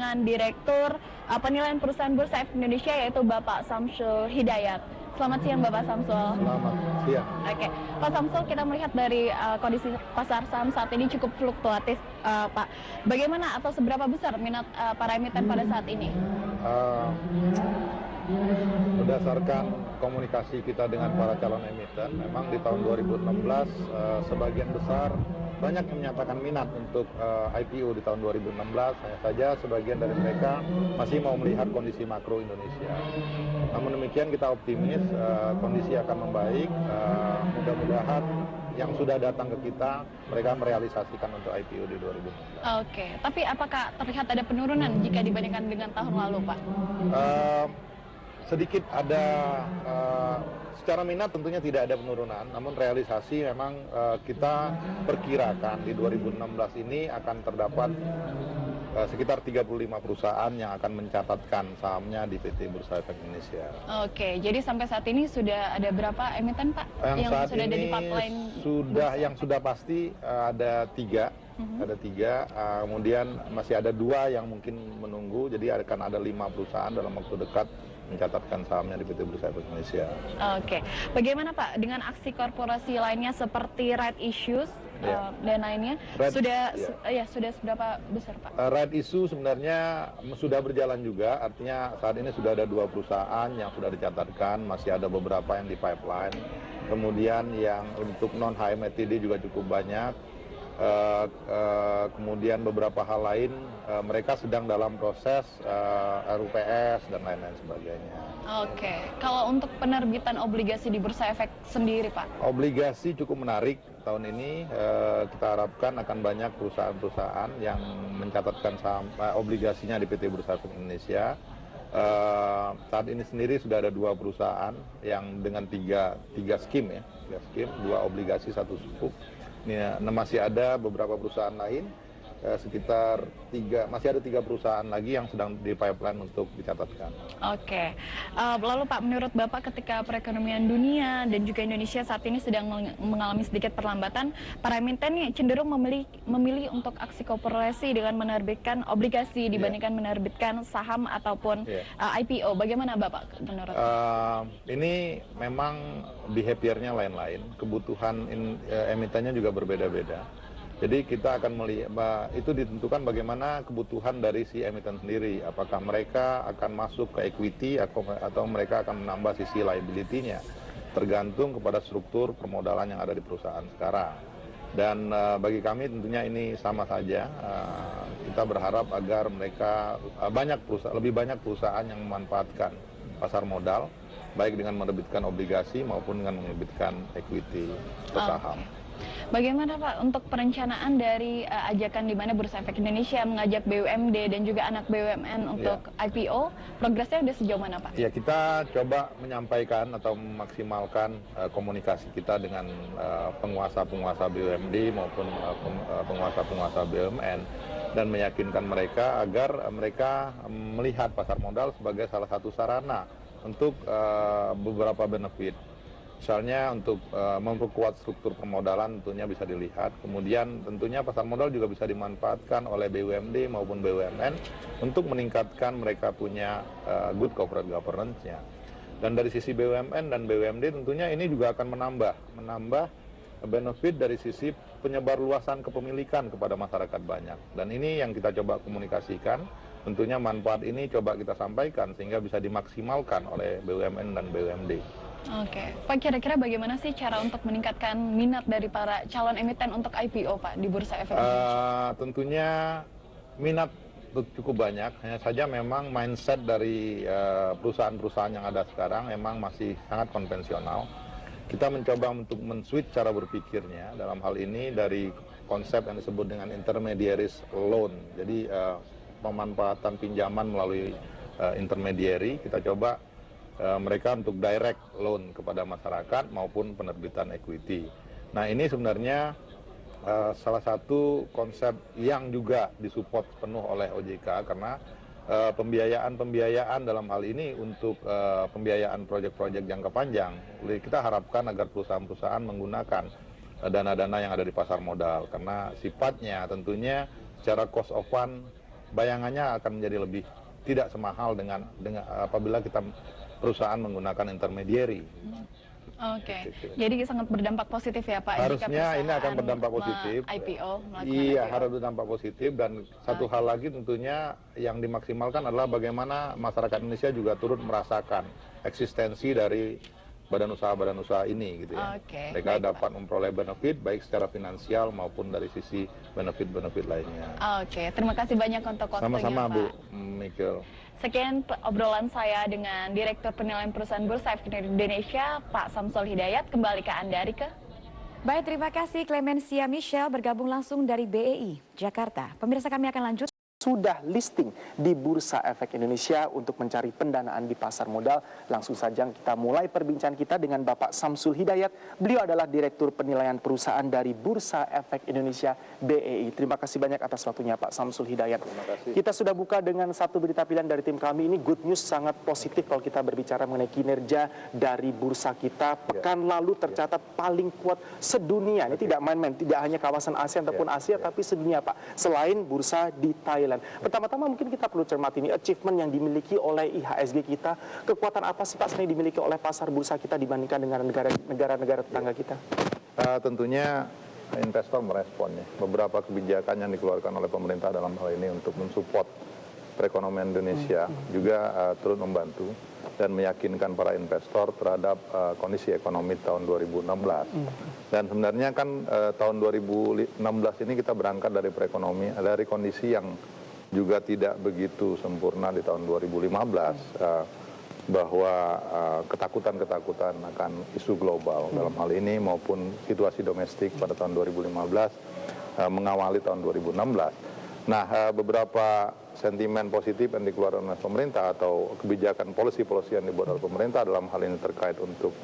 dengan Direktur Penilaian Perusahaan Bursa Efek Indonesia, yaitu Bapak Samsul Hidayat. Selamat siang Bapak Samsul. Selamat siang. Oke, Pak Samsul, kita melihat dari kondisi pasar saham saat ini cukup fluktuatif, Pak. Bagaimana atau seberapa besar minat para emiten pada saat ini? Berdasarkan komunikasi kita dengan para calon emiten, memang di tahun 2016 sebagian besar banyak yang menyatakan minat untuk IPO di tahun 2016. Hanya saja sebagian dari mereka masih mau melihat kondisi makro Indonesia. Namun demikian kita optimis kondisi akan membaik. Mudah-mudahan yang sudah datang ke kita, mereka merealisasikan untuk IPO di 2016. Oke, tapi apakah terlihat ada penurunan jika dibandingkan dengan tahun lalu, Pak? Sedikit ada, secara minat tentunya tidak ada penurunan, namun realisasi memang kita perkirakan di 2016 ini akan terdapat sekitar 35 perusahaan yang akan mencatatkan sahamnya di PT Bursa Efek Indonesia. Oke, jadi sampai saat ini sudah ada berapa emiten, Pak? Yang saat sudah ini ada di pipeline yang sudah pasti ada tiga. Ada tiga, kemudian masih ada dua yang mungkin menunggu, jadi akan ada 5 perusahaan dalam waktu dekat mencatatkan sahamnya di PT Bursa Efek Indonesia. Oke, bagaimana Pak dengan aksi korporasi lainnya seperti right issues dan lainnya? Sudah seberapa besar Pak? Right issue sebenarnya sudah berjalan juga, artinya saat ini sudah ada 2 perusahaan yang sudah dicatatkan, masih ada beberapa yang di pipeline. Kemudian yang untuk non HMTD juga cukup banyak. Kemudian beberapa hal lain mereka sedang dalam proses RUPS dan lain-lain sebagainya. Oke, kalau untuk penerbitan obligasi di Bursa Efek sendiri Pak? Obligasi cukup menarik tahun ini, kita harapkan akan banyak perusahaan-perusahaan yang mencatatkan saham obligasinya di PT Bursa Efek Indonesia. Saat ini sendiri sudah ada 2 perusahaan yang dengan tiga skim ya, 3 skim, 2 obligasi, 1 sukuk. Ini masih ada beberapa perusahaan lain, sekitar masih ada 3 perusahaan lagi yang sedang di pipeline untuk dicatatkan. Oke, lalu Pak, menurut Bapak ketika perekonomian dunia dan juga Indonesia saat ini sedang mengalami sedikit perlambatan, para emiten cenderung memilih untuk aksi korporasi dengan menerbitkan obligasi dibandingkan menerbitkan saham ataupun IPO. Bagaimana Bapak menurut? Ini memang behaviornya lain-lain, kebutuhan emitennya juga berbeda-beda. Jadi kita akan melihat, itu ditentukan bagaimana kebutuhan dari si emiten sendiri. Apakah mereka akan masuk ke equity atau mereka akan menambah sisi liability-nya. Tergantung kepada struktur permodalan yang ada di perusahaan sekarang. Dan bagi kami tentunya ini sama saja. Kita berharap agar mereka lebih banyak perusahaan yang memanfaatkan pasar modal, baik dengan menerbitkan obligasi maupun dengan menerbitkan equity atau saham. Bagaimana Pak untuk perencanaan dari ajakan di mana Bursa Efek Indonesia mengajak BUMD dan juga anak BUMN untuk IPO, progresnya sudah sejauh mana Pak? Ya, kita coba menyampaikan atau memaksimalkan komunikasi kita dengan penguasa-penguasa BUMD maupun penguasa-penguasa BUMN dan meyakinkan mereka agar mereka melihat pasar modal sebagai salah satu sarana untuk beberapa benefit. Misalnya untuk memperkuat struktur permodalan tentunya bisa dilihat. Kemudian tentunya pasar modal juga bisa dimanfaatkan oleh BUMD maupun BUMN untuk meningkatkan mereka punya good corporate governance-nya. Dan dari sisi BUMN dan BUMD tentunya ini juga akan menambah benefit dari sisi penyebar luasan kepemilikan kepada masyarakat banyak. Dan ini yang kita coba komunikasikan. Tentunya manfaat ini coba kita sampaikan sehingga bisa dimaksimalkan oleh BUMN dan BUMD. Oke, Pak, kira-kira bagaimana sih cara untuk meningkatkan minat dari para calon emiten untuk IPO Pak di Bursa Efek Indonesia? Tentunya minat cukup banyak, hanya saja memang mindset dari perusahaan-perusahaan yang ada sekarang memang masih sangat konvensional. Kita mencoba untuk men-switch cara berpikirnya dalam hal ini dari konsep yang disebut dengan intermediaries loan. Jadi pemanfaatan pinjaman melalui intermediary, kita coba mereka untuk direct loan kepada masyarakat maupun penerbitan equity. Nah, ini sebenarnya salah satu konsep yang juga disupport penuh oleh OJK karena pembiayaan dalam hal ini untuk pembiayaan proyek-proyek jangka panjang. Kita harapkan agar perusahaan-perusahaan menggunakan dana-dana yang ada di pasar modal karena sifatnya tentunya secara cost of fund bayangannya akan menjadi lebih tidak semahal dengan apabila kita perusahaan menggunakan intermediary. Oke, jadi sangat berdampak positif ya Pak. Harusnya ini akan berdampak positif. IPO, melakukan Iya, IPO. harus berdampak positif, dan satu hal lagi tentunya yang dimaksimalkan adalah bagaimana masyarakat Indonesia juga turut merasakan eksistensi dari badan usaha ini gitu ya. Oke, Mereka baik, dapat memperoleh benefit baik secara finansial maupun dari sisi benefit-benefit lainnya. Oke, terima kasih banyak untuk waktunya Sama-sama Bu Pak. Michael. Sekian obrolan saya dengan Direktur Penilaian Perusahaan Bursa Efek Indonesia, Pak Samsul Hidayat. Kembali ke Anda, Rike. Baik, terima kasih Clemencia Michelle bergabung langsung dari BEI, Jakarta. Pemirsa, kami akan lanjut. Sudah listing di Bursa Efek Indonesia untuk mencari pendanaan di pasar modal. Langsung saja kita mulai perbincangan kita dengan Bapak Samsul Hidayat. Beliau adalah Direktur Penilaian Perusahaan dari Bursa Efek Indonesia BEI. Terima kasih banyak atas waktunya Pak Samsul Hidayat. Terima kasih. Kita sudah buka dengan satu berita pilihan dari tim kami. Ini good news, sangat positif kalau kita berbicara mengenai kinerja dari bursa kita. Pekan lalu tercatat paling kuat sedunia. Ini tidak main-main, tidak hanya kawasan ASEAN ataupun Asia, tapi sedunia Pak. Selain bursa di Thailand. Pertama-tama mungkin kita perlu cermati ini achievement yang dimiliki oleh IHSG kita. Kekuatan apa sih Pak sebenarnya dimiliki oleh pasar bursa kita dibandingkan dengan negara-negara tetangga kita? Tentunya investor meresponnya. Beberapa kebijakan yang dikeluarkan oleh pemerintah dalam hal ini untuk mensupport perekonomian Indonesia juga turut membantu dan meyakinkan para investor terhadap kondisi ekonomi tahun 2016. Dan sebenarnya kan tahun 2016 ini kita berangkat dari dari kondisi yang juga tidak begitu sempurna di tahun 2015, bahwa ketakutan-ketakutan akan isu global dalam hal ini maupun situasi domestik pada tahun 2015 mengawali tahun 2016. Nah, beberapa sentimen positif yang dikeluarkan oleh pemerintah atau kebijakan policy-policy yang dibuat oleh pemerintah dalam hal ini terkait untuk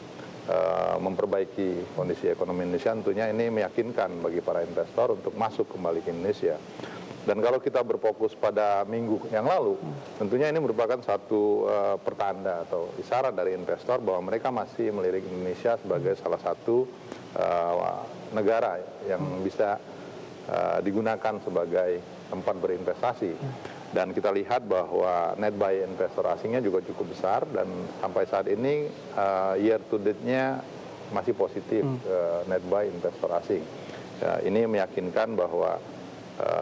memperbaiki kondisi ekonomi Indonesia, tentunya ini meyakinkan bagi para investor untuk masuk kembali ke Indonesia. Dan kalau kita berfokus pada minggu yang lalu, tentunya ini merupakan satu pertanda atau isyarat dari investor bahwa mereka masih melirik Indonesia sebagai salah satu negara yang bisa digunakan sebagai tempat berinvestasi. Dan kita lihat bahwa net buy investor asingnya juga cukup besar, dan sampai saat ini year to date-nya masih positif net buy investor asing. Ini meyakinkan bahwa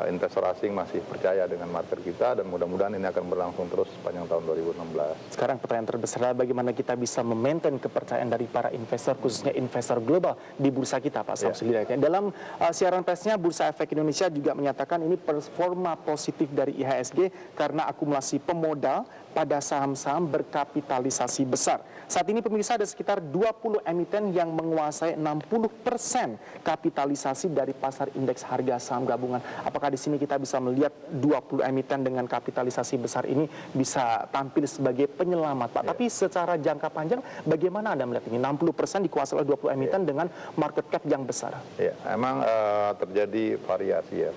investor asing masih percaya dengan market kita, dan mudah-mudahan ini akan berlangsung terus sepanjang tahun 2016. Sekarang pertanyaan terbesar adalah bagaimana kita bisa memaintain kepercayaan dari para investor, khususnya investor global di bursa kita, Pak Samsul Hidayat. Dalam siaran persnya, Bursa Efek Indonesia juga menyatakan ini performa positif dari IHSG karena akumulasi pemodal pada saham-saham berkapitalisasi besar. Saat ini pemirsa ada sekitar 20 emiten yang menguasai 60% kapitalisasi dari pasar indeks harga saham gabungan. Apakah di sini kita bisa melihat 20 emiten dengan kapitalisasi besar ini bisa tampil sebagai penyelamat, Pak? Tapi secara jangka panjang bagaimana Anda melihat ini? 60% dikuasai oleh 20 emiten dengan market cap yang besar. Ya, emang terjadi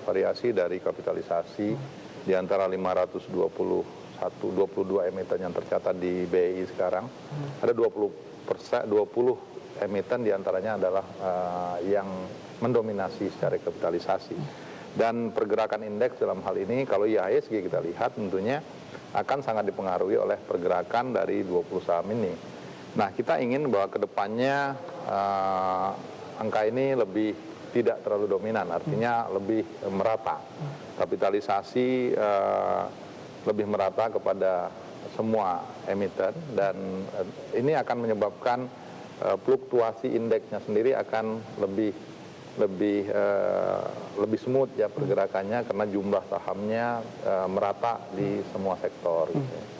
variasi dari kapitalisasi di antara 22 emiten yang tercatat di BEI sekarang. Ada 20 emiten diantaranya adalah yang mendominasi secara kapitalisasi. Dan pergerakan indeks dalam hal ini, kalau IHSG kita lihat tentunya akan sangat dipengaruhi oleh pergerakan dari 20 saham ini. Nah, kita ingin bahwa kedepannya angka ini lebih tidak terlalu dominan, artinya lebih merata. Kapitalisasi lebih merata kepada semua emiten, dan ini akan menyebabkan fluktuasi indeksnya sendiri akan lebih smooth ya pergerakannya, karena jumlah sahamnya merata di semua sektor. Gitu.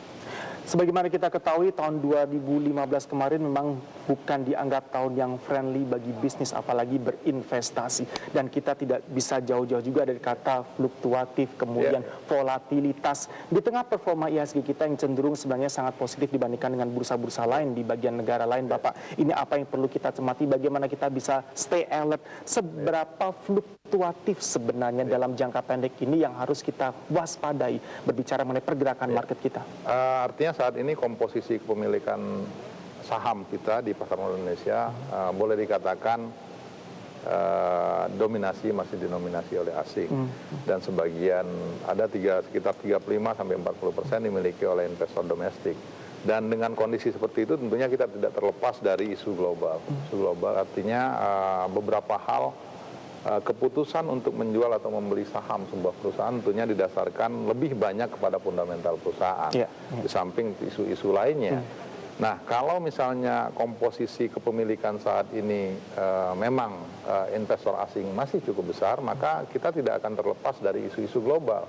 Sebagaimana kita ketahui, tahun 2015 kemarin memang bukan dianggap tahun yang friendly bagi bisnis, apalagi berinvestasi. Dan kita tidak bisa jauh-jauh juga dari kata fluktuatif, kemudian volatilitas. Di tengah performa IHSG kita yang cenderung sebenarnya sangat positif dibandingkan dengan bursa-bursa lain di bagian negara lain, Bapak, ini apa yang perlu kita cermati? Bagaimana kita bisa stay alert? Seberapa fluktuatif sebenarnya dalam jangka pendek ini yang harus kita waspadai berbicara mengenai pergerakan market kita? Artinya saat ini komposisi kepemilikan saham kita di pasar modal Indonesia boleh dikatakan masih dinominasi oleh asing, dan sebagian ada sekitar 35-40% dimiliki oleh investor domestik. Dan dengan kondisi seperti itu tentunya kita tidak terlepas dari isu global. Isu global artinya beberapa hal, keputusan untuk menjual atau membeli saham sebuah perusahaan tentunya didasarkan lebih banyak kepada fundamental perusahaan, di samping isu-isu lainnya. Nah, kalau misalnya komposisi kepemilikan saat ini memang investor asing masih cukup besar, maka kita tidak akan terlepas dari isu-isu global.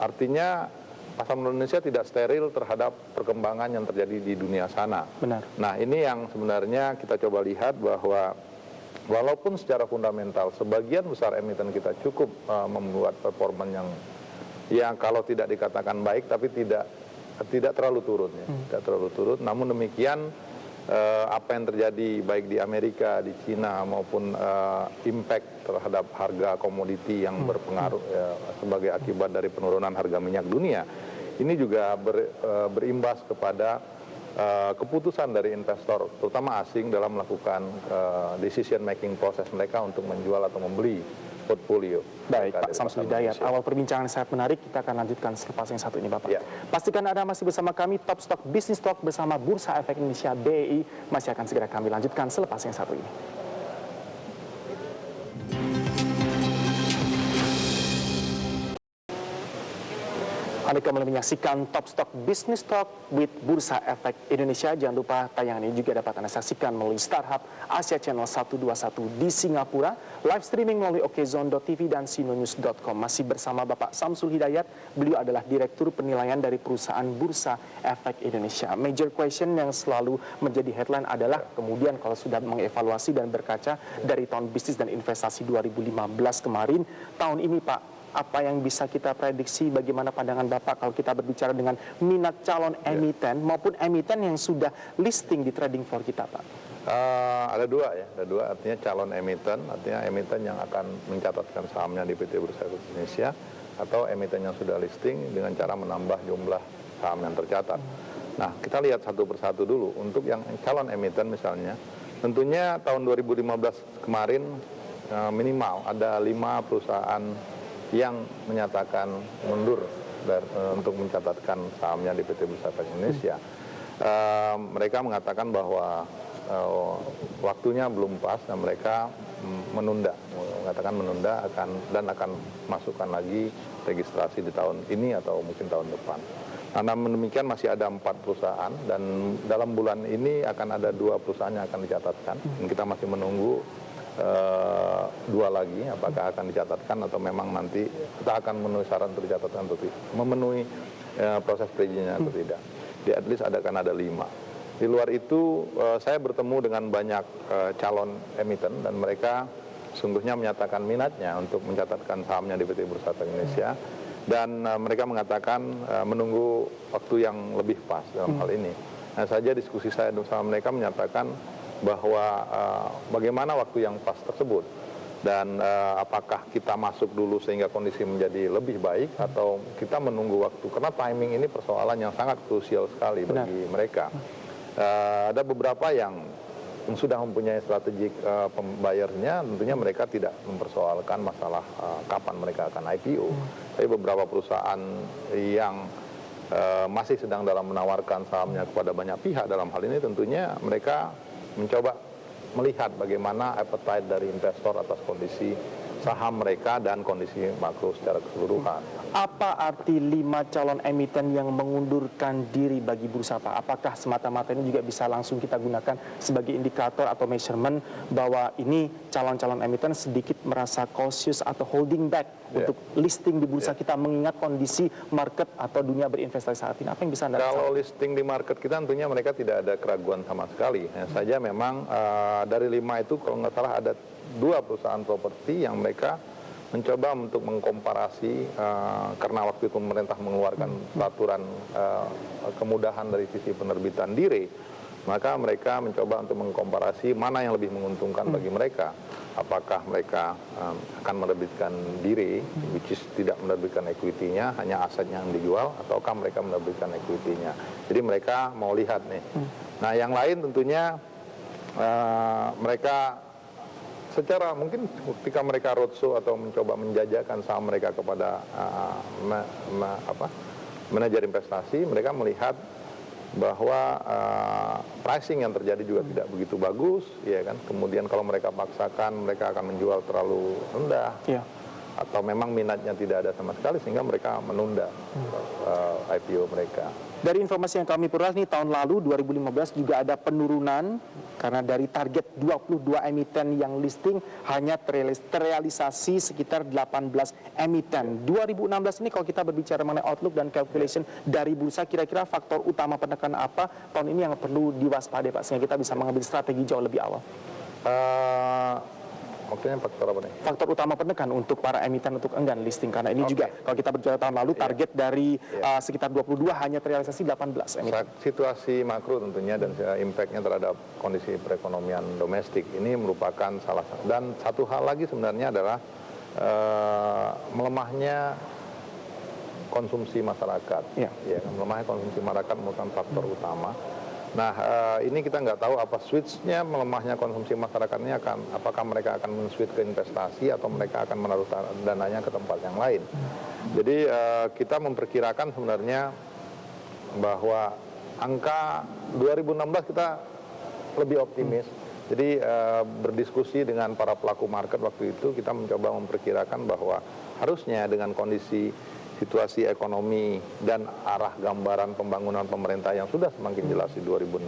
Artinya pasar modal Indonesia tidak steril terhadap perkembangan yang terjadi di dunia sana. Benar. Nah, ini yang sebenarnya kita coba lihat bahwa walaupun secara fundamental sebagian besar emiten kita cukup membuat performa yang kalau tidak dikatakan baik, tapi tidak terlalu turun, ya. Tidak terlalu turun. Namun demikian apa yang terjadi baik di Amerika, di Cina maupun impact terhadap harga komoditi yang berpengaruh sebagai akibat dari penurunan harga minyak dunia, ini juga berimbas kepada keputusan dari investor terutama asing dalam melakukan decision making proses mereka untuk menjual atau membeli portfolio. Baik, Pak Samsul Hidayat. Awal perbincangan sangat menarik, kita akan lanjutkan selepas yang satu ini, Bapak. Ya. Pastikan Anda masih bersama kami, Top Stock Business Talk bersama Bursa Efek Indonesia BEI. Masih akan segera kami lanjutkan selepas yang satu ini. Anda kembali menyaksikan Top Stock Business Talk with Bursa Efek Indonesia. Jangan lupa tayangan ini juga dapat Anda saksikan melalui Starhub Asia Channel 121 di Singapura, live streaming melalui okezone.tv dan sinonews.com. Masih bersama Bapak Samsul Hidayat, beliau adalah Direktur Penilaian dari perusahaan Bursa Efek Indonesia. Major question yang selalu menjadi headline adalah kemudian kalau sudah mengevaluasi dan berkaca dari tahun bisnis dan investasi 2015 kemarin, tahun ini Pak, apa yang bisa kita prediksi, bagaimana pandangan Bapak kalau kita berbicara dengan minat calon emiten maupun emiten yang sudah listing di trading floor kita, Pak? Ada dua ya, ada dua, artinya calon emiten, artinya emiten yang akan mencatatkan sahamnya di PT Bursa Efek Indonesia, atau emiten yang sudah listing dengan cara menambah jumlah saham yang tercatat. Nah, kita lihat satu persatu dulu. Untuk yang calon emiten misalnya, tentunya tahun 2015 kemarin minimal ada 5 perusahaan yang menyatakan mundur untuk mencatatkan sahamnya di PT Bursa Efek Indonesia. Mereka mengatakan bahwa waktunya belum pas dan mereka mengatakan menunda akan masukkan lagi registrasi di tahun ini atau mungkin tahun depan. Nah, namun demikian masih ada 4 perusahaan dan dalam bulan ini akan ada 2 perusahaan yang akan dicatatkan. Dan kita masih menunggu 2 lagi apakah akan dicatatkan atau memang nanti kita akan memenuhi syarat untuk dicatatkan atau tidak, memenuhi proses perizinannya atau tidak. Di at least akan ada 5. Di luar itu saya bertemu dengan banyak calon emiten dan mereka sungguhnya menyatakan minatnya untuk mencatatkan sahamnya di PT Bursa Efek Indonesia, dan mereka mengatakan menunggu waktu yang lebih pas dalam hal ini. Nah, saja diskusi saya bersama mereka menyatakan bahwa bagaimana waktu yang pas tersebut dan apakah kita masuk dulu sehingga kondisi menjadi lebih baik atau kita menunggu waktu, karena timing ini persoalan yang sangat krusial sekali bagi mereka. Ada beberapa yang sudah mempunyai strategi pembayarnya, tentunya mereka tidak mempersoalkan masalah kapan mereka akan IPO. Tapi beberapa perusahaan yang masih sedang dalam menawarkan sahamnya kepada banyak pihak dalam hal ini, tentunya mereka mencoba melihat bagaimana appetite dari investor atas kondisi saham mereka dan kondisi makro secara keseluruhan. Apa arti 5 calon emiten yang mengundurkan diri bagi bursa, Pak? Apakah semata-mata ini juga bisa langsung kita gunakan sebagai indikator atau measurement bahwa ini calon-calon emiten sedikit merasa cautious atau holding back untuk listing di bursa kita mengingat kondisi market atau dunia berinvestasi saat ini? Apa yang bisa Anda Kalau listing di market kita tentunya mereka tidak ada keraguan sama sekali. Hanya saja memang dari 5 itu kalau nggak salah ada 2 perusahaan properti yang mereka mencoba untuk mengkomparasi karena waktu itu pemerintah mengeluarkan peraturan kemudahan dari sisi penerbitan diri, maka mereka mencoba untuk mengkomparasi mana yang lebih menguntungkan bagi mereka. Apakah mereka akan menerbitkan diri, which is tidak menerbitkan equity-nya, hanya asetnya yang dijual, ataukah mereka menerbitkan equity-nya. Jadi mereka mau lihat nih. Nah, yang lain tentunya mereka secara mungkin ketika mereka roadshow atau mencoba menjajakan saham mereka kepada manajer investasi, mereka melihat bahwa pricing yang terjadi juga tidak begitu bagus, ya kan. Kemudian kalau mereka paksakan, mereka akan menjual terlalu rendah, atau memang minatnya tidak ada sama sekali sehingga mereka menunda IPO mereka. Dari informasi yang kami peroleh nih, tahun lalu 2015 juga ada penurunan karena dari target 22 emiten yang listing hanya terrealisasi sekitar 18 emiten. 2016 ini kalau kita berbicara mengenai outlook dan calculation dari bursa, kira-kira faktor utama penekan apa tahun ini yang perlu diwaspadai Pak, sehingga kita bisa mengambil strategi jauh lebih awal? Maksudnya faktor apa nih? Faktor utama penekan untuk para emiten untuk enggan listing, karena ini juga kalau kita berbicara tahun lalu target dari sekitar 22 hanya terrealisasi 18 emiten. Situasi makro tentunya dan impact-nya terhadap kondisi perekonomian domestik ini merupakan salah satu. Dan satu hal lagi sebenarnya adalah melemahnya konsumsi masyarakat. Melemahnya konsumsi masyarakat merupakan faktor utama. Nah, ini kita nggak tahu apa switch-nya melemahnya konsumsi masyarakat ini apakah mereka akan men-switch ke investasi atau mereka akan menaruh dananya ke tempat yang lain. Jadi kita memperkirakan sebenarnya bahwa angka 2016 kita lebih optimis. Jadi berdiskusi dengan para pelaku market waktu itu, kita mencoba memperkirakan bahwa harusnya dengan kondisi situasi ekonomi dan arah gambaran pembangunan pemerintah yang sudah semakin jelas di 2016,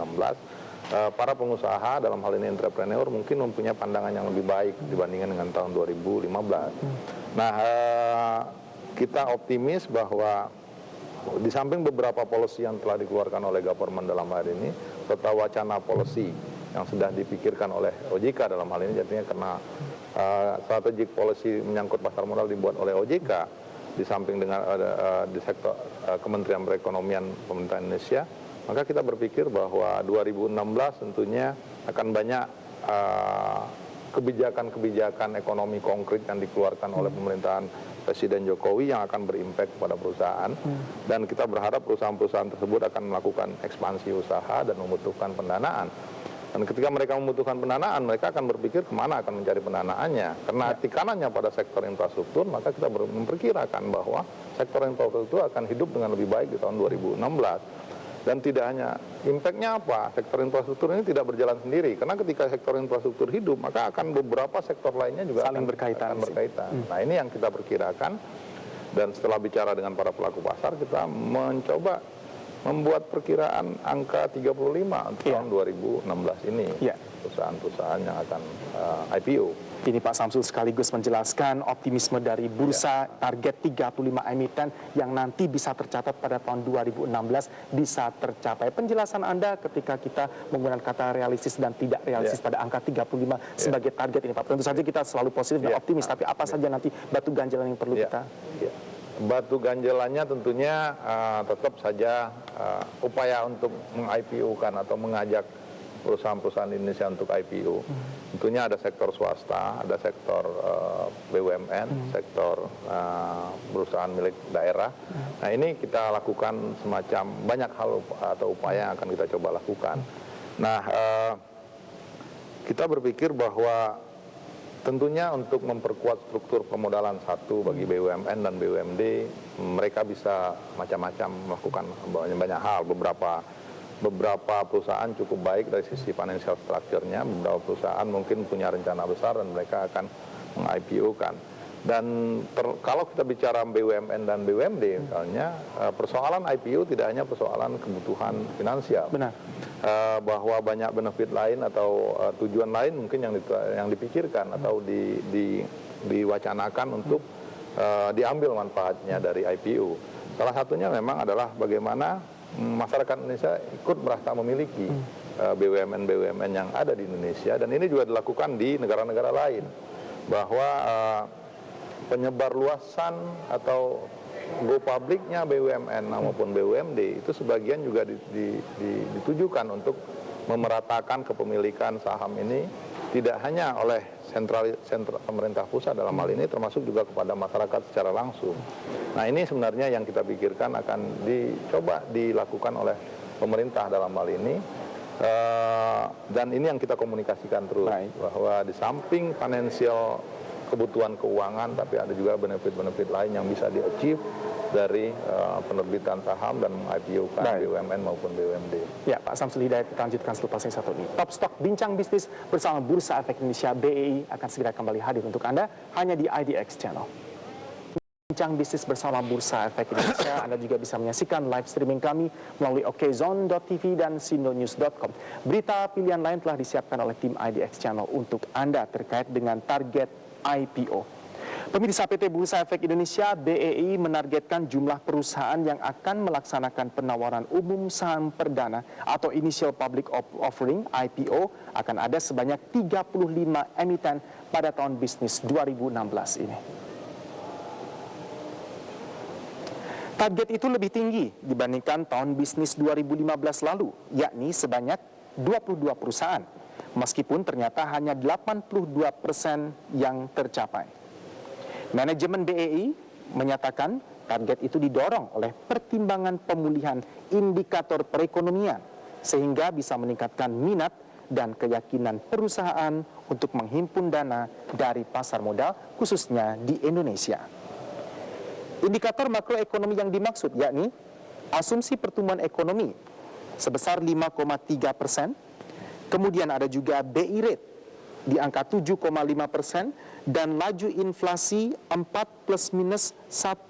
para pengusaha dalam hal ini entrepreneur mungkin mempunyai pandangan yang lebih baik dibandingkan dengan tahun 2015. Nah, kita optimis bahwa di samping beberapa policy yang telah dikeluarkan oleh government dalam hal ini, serta wacana policy yang sudah dipikirkan oleh OJK dalam hal ini, jadinya karena strategic policy menyangkut pasar modal dibuat oleh OJK, di samping dengan di sektor Kementerian Perekonomian pemerintah Indonesia, maka kita berpikir bahwa 2016 tentunya akan banyak kebijakan-kebijakan ekonomi konkret yang dikeluarkan oleh pemerintahan Presiden Jokowi yang akan berimpact kepada perusahaan, dan kita berharap perusahaan-perusahaan tersebut akan melakukan ekspansi usaha dan membutuhkan pendanaan. Dan ketika mereka membutuhkan pendanaan, mereka akan berpikir kemana akan mencari pendanaannya. Karena tekanannya pada sektor infrastruktur, maka kita memperkirakan bahwa sektor infrastruktur akan hidup dengan lebih baik di tahun 2016. Dan tidak hanya impact-nya apa, sektor infrastruktur ini tidak berjalan sendiri. Karena ketika sektor infrastruktur hidup, maka akan beberapa sektor lainnya juga saling berkaitan. Nah, ini yang kita perkirakan. Dan setelah bicara dengan para pelaku pasar, kita mencoba membuat perkiraan angka 35 untuk tahun 2016 ini, perusahaan-perusahaan yang akan IPO. Ini Pak Samsul sekaligus menjelaskan optimisme dari bursa, target 35 emiten yang nanti bisa tercatat pada tahun 2016 bisa tercapai. Penjelasan Anda ketika kita menggunakan kata realistis dan tidak realistis pada angka 35 sebagai target ini Pak. Tentu saja kita selalu positif dan optimis, tapi apa saja nanti batu ganjalan yang perlu kita? Batu ganjalannya tentunya tetap saja upaya untuk meng-IPO-kan atau mengajak perusahaan-perusahaan Indonesia untuk IPO. Tentunya ada sektor swasta, ada sektor BUMN, sektor perusahaan milik daerah. Nah, ini kita lakukan semacam banyak hal atau upaya yang akan kita coba lakukan. Nah, kita berpikir bahwa tentunya untuk memperkuat struktur pemodalan satu bagi BUMN dan BUMD, mereka bisa macam-macam melakukan banyak hal. Beberapa perusahaan cukup baik dari sisi financial structure-nya, beberapa perusahaan mungkin punya rencana besar dan mereka akan meng-IPO-kan. Dan kalau kita bicara BUMN dan BUMD misalnya, persoalan IPO tidak hanya persoalan kebutuhan finansial. Benar. Bahwa banyak benefit lain atau tujuan lain mungkin yang dipikirkan atau diwacanakan untuk diambil manfaatnya dari IPO. Salah satunya memang adalah bagaimana masyarakat Indonesia ikut merasa memiliki BUMN-BUMN yang ada di Indonesia, dan ini juga dilakukan di negara-negara lain, bahwa penyebar luasan atau go publiknya BUMN maupun BUMD itu sebagian juga ditujukan untuk memeratakan kepemilikan saham ini tidak hanya oleh sentral pemerintah pusat dalam hal ini, termasuk juga kepada masyarakat secara langsung. Nah, ini sebenarnya yang kita pikirkan akan dicoba dilakukan oleh pemerintah dalam hal ini, Dan ini yang kita komunikasikan terus, bahwa di samping financial kebutuhan keuangan, tapi ada juga benefit-benefit lain yang bisa di-achieve dari penerbitan saham dan meng-IPO-kan BUMN maupun BUMD. Ya, Pak Samsul Hidayat, kita lanjutkan selepas yang satu ini. Top Stock Bincang Bisnis bersama Bursa Efek Indonesia BEI akan segera kembali hadir untuk Anda hanya di IDX Channel. Bincang Bisnis bersama Bursa Efek Indonesia, Anda juga bisa menyaksikan live streaming kami melalui okezone.tv dan sindonews.com. Berita pilihan lain telah disiapkan oleh tim IDX Channel untuk Anda terkait dengan target IPO. Pemirsa, PT Bursa Efek Indonesia BEI menargetkan jumlah perusahaan yang akan melaksanakan penawaran umum saham perdana atau Initial Public Offering IPO akan ada sebanyak 35 emiten pada tahun bisnis 2016 ini. Target itu lebih tinggi dibandingkan tahun bisnis 2015 lalu, yakni sebanyak 22 perusahaan, meskipun ternyata hanya 82% yang tercapai. Manajemen BEI menyatakan target itu didorong oleh pertimbangan pemulihan indikator perekonomian, sehingga bisa meningkatkan minat dan keyakinan perusahaan untuk menghimpun dana dari pasar modal, khususnya di Indonesia. Indikator makroekonomi yang dimaksud yakni asumsi pertumbuhan ekonomi sebesar 5,3%, kemudian ada juga BI rate di angka 7,5% dan laju inflasi 4 plus minus 1%,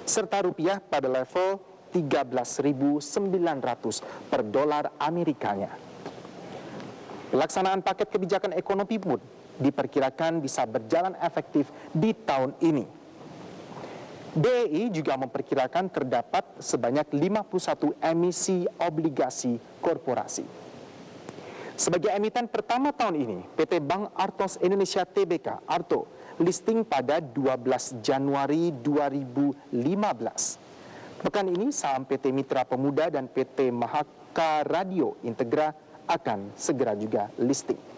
serta rupiah pada level 13.900 per dolar Amerikanya. Pelaksanaan paket kebijakan ekonomi pun diperkirakan bisa berjalan efektif di tahun ini. BEI juga memperkirakan terdapat sebanyak 51 emisi obligasi korporasi. Sebagai emiten pertama tahun ini, PT Bank Artos Indonesia Tbk (Arto) listing pada 12 Januari 2015. Pekan ini saham PT Mitra Pemuda dan PT Mahaka Radio Integra akan segera juga listing.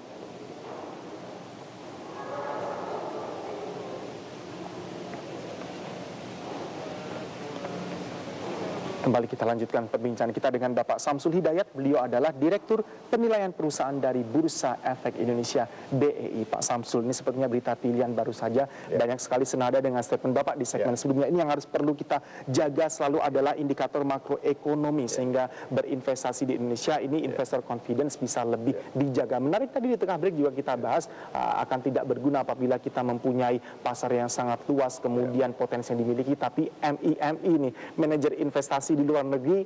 Kembali kita lanjutkan perbincangan kita dengan Bapak Samsul Hidayat. Beliau adalah Direktur Penilaian Perusahaan dari Bursa Efek Indonesia BEI. Pak Samsul, ini sepertinya berita pilihan baru saja. Banyak sekali senada dengan statement Bapak di segmen sebelumnya. Ini yang harus perlu kita jaga selalu adalah indikator makroekonomi, sehingga berinvestasi di Indonesia ini investor confidence bisa lebih dijaga. Menarik, tadi di tengah break juga kita bahas akan tidak berguna apabila kita mempunyai pasar yang sangat luas, kemudian potensi yang dimiliki, tapi MIMI ini, manajer investasi di luar negeri,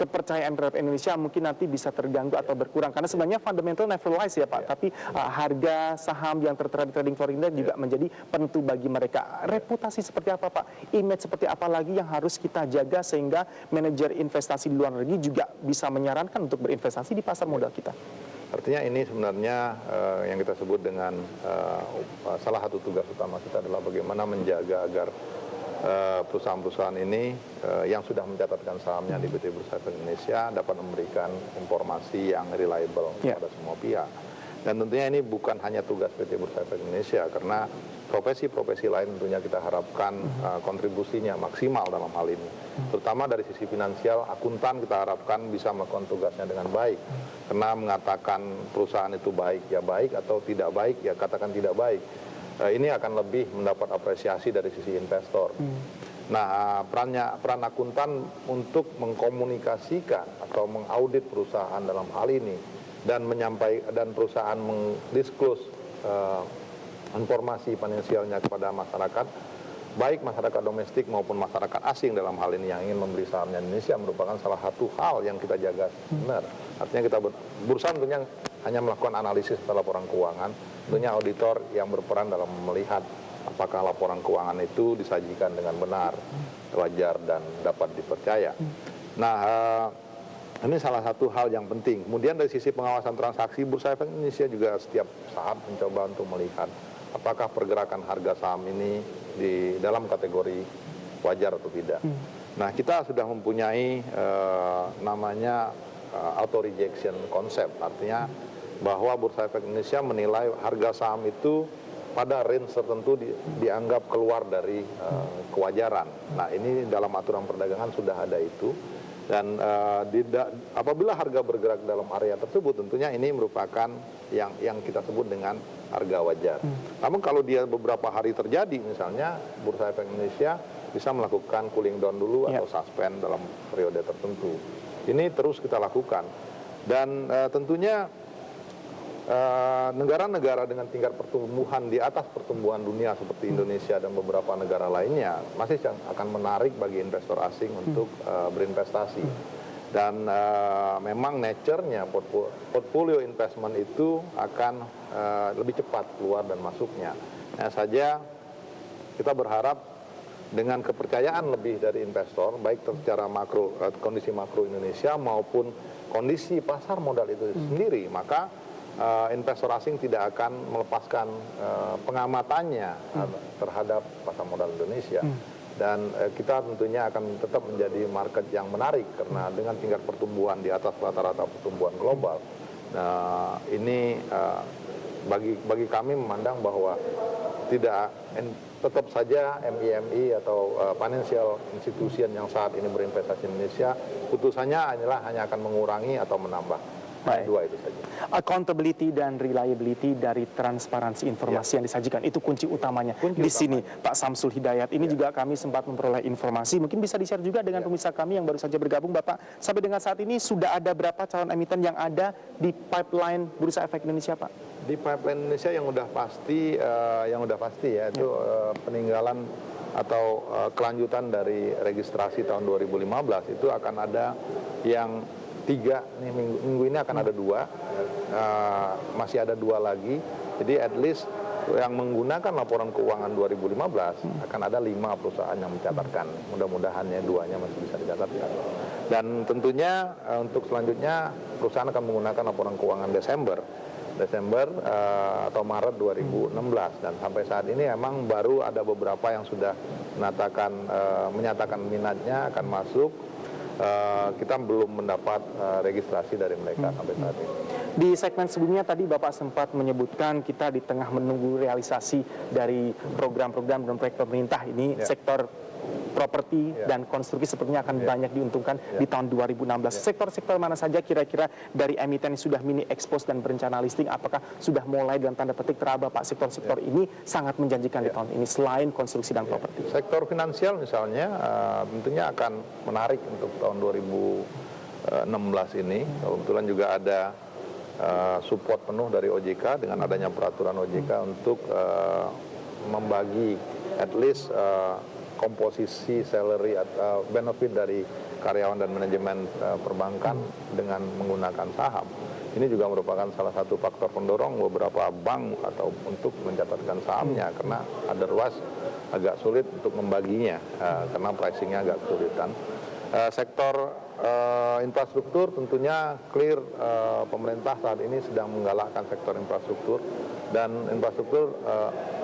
kepercayaan terhadap Indonesia mungkin nanti bisa terganggu atau berkurang, karena sebenarnya fundamental never lies ya Pak, tapi harga saham yang tertera di trading floor ini juga menjadi penentu bagi mereka. Reputasi seperti apa Pak? Image seperti apa lagi yang harus kita jaga sehingga manajer investasi di luar negeri juga bisa menyarankan untuk berinvestasi di pasar modal kita? Artinya ini sebenarnya yang kita sebut dengan salah satu tugas utama kita adalah bagaimana menjaga agar perusahaan-perusahaan ini yang sudah mencatatkan sahamnya di PT Bursa Efek Indonesia dapat memberikan informasi yang reliable kepada semua pihak. Dan tentunya ini bukan hanya tugas PT Bursa Efek Indonesia, karena profesi-profesi lain tentunya kita harapkan kontribusinya maksimal dalam hal ini. Terutama dari sisi finansial, akuntan kita harapkan bisa melakukan tugasnya dengan baik. Karena mengatakan perusahaan itu baik ya baik, atau tidak baik ya katakan tidak baik. Ini akan lebih mendapat apresiasi dari sisi investor. Nah, peran akuntan untuk mengkomunikasikan atau mengaudit perusahaan dalam hal ini dan perusahaan mendisklose informasi finansialnya kepada masyarakat, baik masyarakat domestik maupun masyarakat asing dalam hal ini yang ingin membeli sahamnya Indonesia, merupakan salah satu hal yang kita jaga benar. Artinya kita bursa tentunya hanya melakukan analisis atau laporan keuangan, tentunya auditor yang berperan dalam melihat apakah laporan keuangan itu disajikan dengan benar, wajar, dan dapat dipercaya. Nah, ini salah satu hal yang penting. Kemudian dari sisi pengawasan transaksi, Bursa Efek Indonesia juga setiap saat mencoba untuk melihat apakah pergerakan harga saham ini di dalam kategori wajar atau tidak. Nah, kita sudah mempunyai namanya auto rejection concept, artinya bahwa Bursa Efek Indonesia menilai harga saham itu pada range tertentu dianggap keluar dari kewajaran. Nah, ini dalam aturan perdagangan sudah ada itu. Dan apabila harga bergerak dalam area tersebut, tentunya ini merupakan yang kita sebut dengan harga wajar. Namun kalau dia beberapa hari terjadi, misalnya Bursa Efek Indonesia bisa melakukan cooling down dulu atau suspend dalam periode tertentu. Ini terus kita lakukan. Dan tentunya negara-negara dengan tingkat pertumbuhan di atas pertumbuhan dunia seperti Indonesia dan beberapa negara lainnya masih akan menarik bagi investor asing untuk berinvestasi. Dan memang nature-nya portfolio investment itu akan lebih cepat keluar dan masuknya. Hanya saja kita berharap dengan kepercayaan lebih dari investor, baik secara makro, kondisi makro Indonesia maupun kondisi pasar modal itu sendiri, maka investor asing tidak akan melepaskan pengamatannya terhadap pasar modal Indonesia. Dan kita tentunya akan tetap menjadi market yang menarik karena dengan tingkat pertumbuhan di atas rata-rata pertumbuhan global. Nah, ini bagi kami memandang bahwa tetap saja MIMI atau financial institution yang saat ini berinvestasi di Indonesia, putusannya hanya akan mengurangi atau menambah. Dua itu saja. Accountability dan reliability dari transparansi informasi yang disajikan itu kunci utamanya di sini, Pak Samsul Hidayat. Ini juga kami sempat memperoleh informasi, mungkin bisa di-share juga dengan pemirsa kami yang baru saja bergabung, Bapak. Sampai dengan saat ini sudah ada berapa calon emiten yang ada di pipeline Bursa Efek Indonesia, Pak? Di pipeline Indonesia yang udah pasti ya itu peninggalan atau kelanjutan dari registrasi tahun 2015 itu akan ada yang 3 nih, minggu ini akan ada 2, masih ada 2 lagi. Jadi at least yang menggunakan laporan keuangan 2015 akan ada 5 perusahaan yang mencatatkan. Mudah-mudahan ya 2-nya masih bisa dicatatkan. Dan tentunya untuk selanjutnya perusahaan akan menggunakan laporan keuangan Desember atau Maret 2016, dan sampai saat ini emang baru ada beberapa yang sudah menyatakan minatnya akan masuk. Kita belum mendapat registrasi dari mereka sampai saat ini. Di segmen sebelumnya tadi Bapak sempat menyebutkan kita di tengah menunggu realisasi dari program-program dan proyek pemerintah ini, sektor properti dan konstruksi sepertinya akan banyak diuntungkan di tahun 2016. Sektor-sektor mana saja kira-kira dari emiten yang sudah mini expose dan berencana listing, apakah sudah mulai dalam tanda petik teraba, Pak, sektor-sektor ini sangat menjanjikan di tahun ini selain konstruksi dan properti? Sektor finansial misalnya tentunya akan menarik untuk tahun 2016 ini. Kebetulan juga ada support penuh dari OJK dengan adanya peraturan OJK untuk membagi at least komposisi salary atau benefit dari karyawan dan manajemen perbankan dengan menggunakan saham. Ini juga merupakan salah satu faktor pendorong beberapa bank atau untuk mencatatkan sahamnya, karena otherwise agak sulit untuk membaginya karena pricingnya agak kesulitan. Sektor infrastruktur tentunya clear, pemerintah saat ini sedang menggalakkan sektor infrastruktur, dan infrastruktur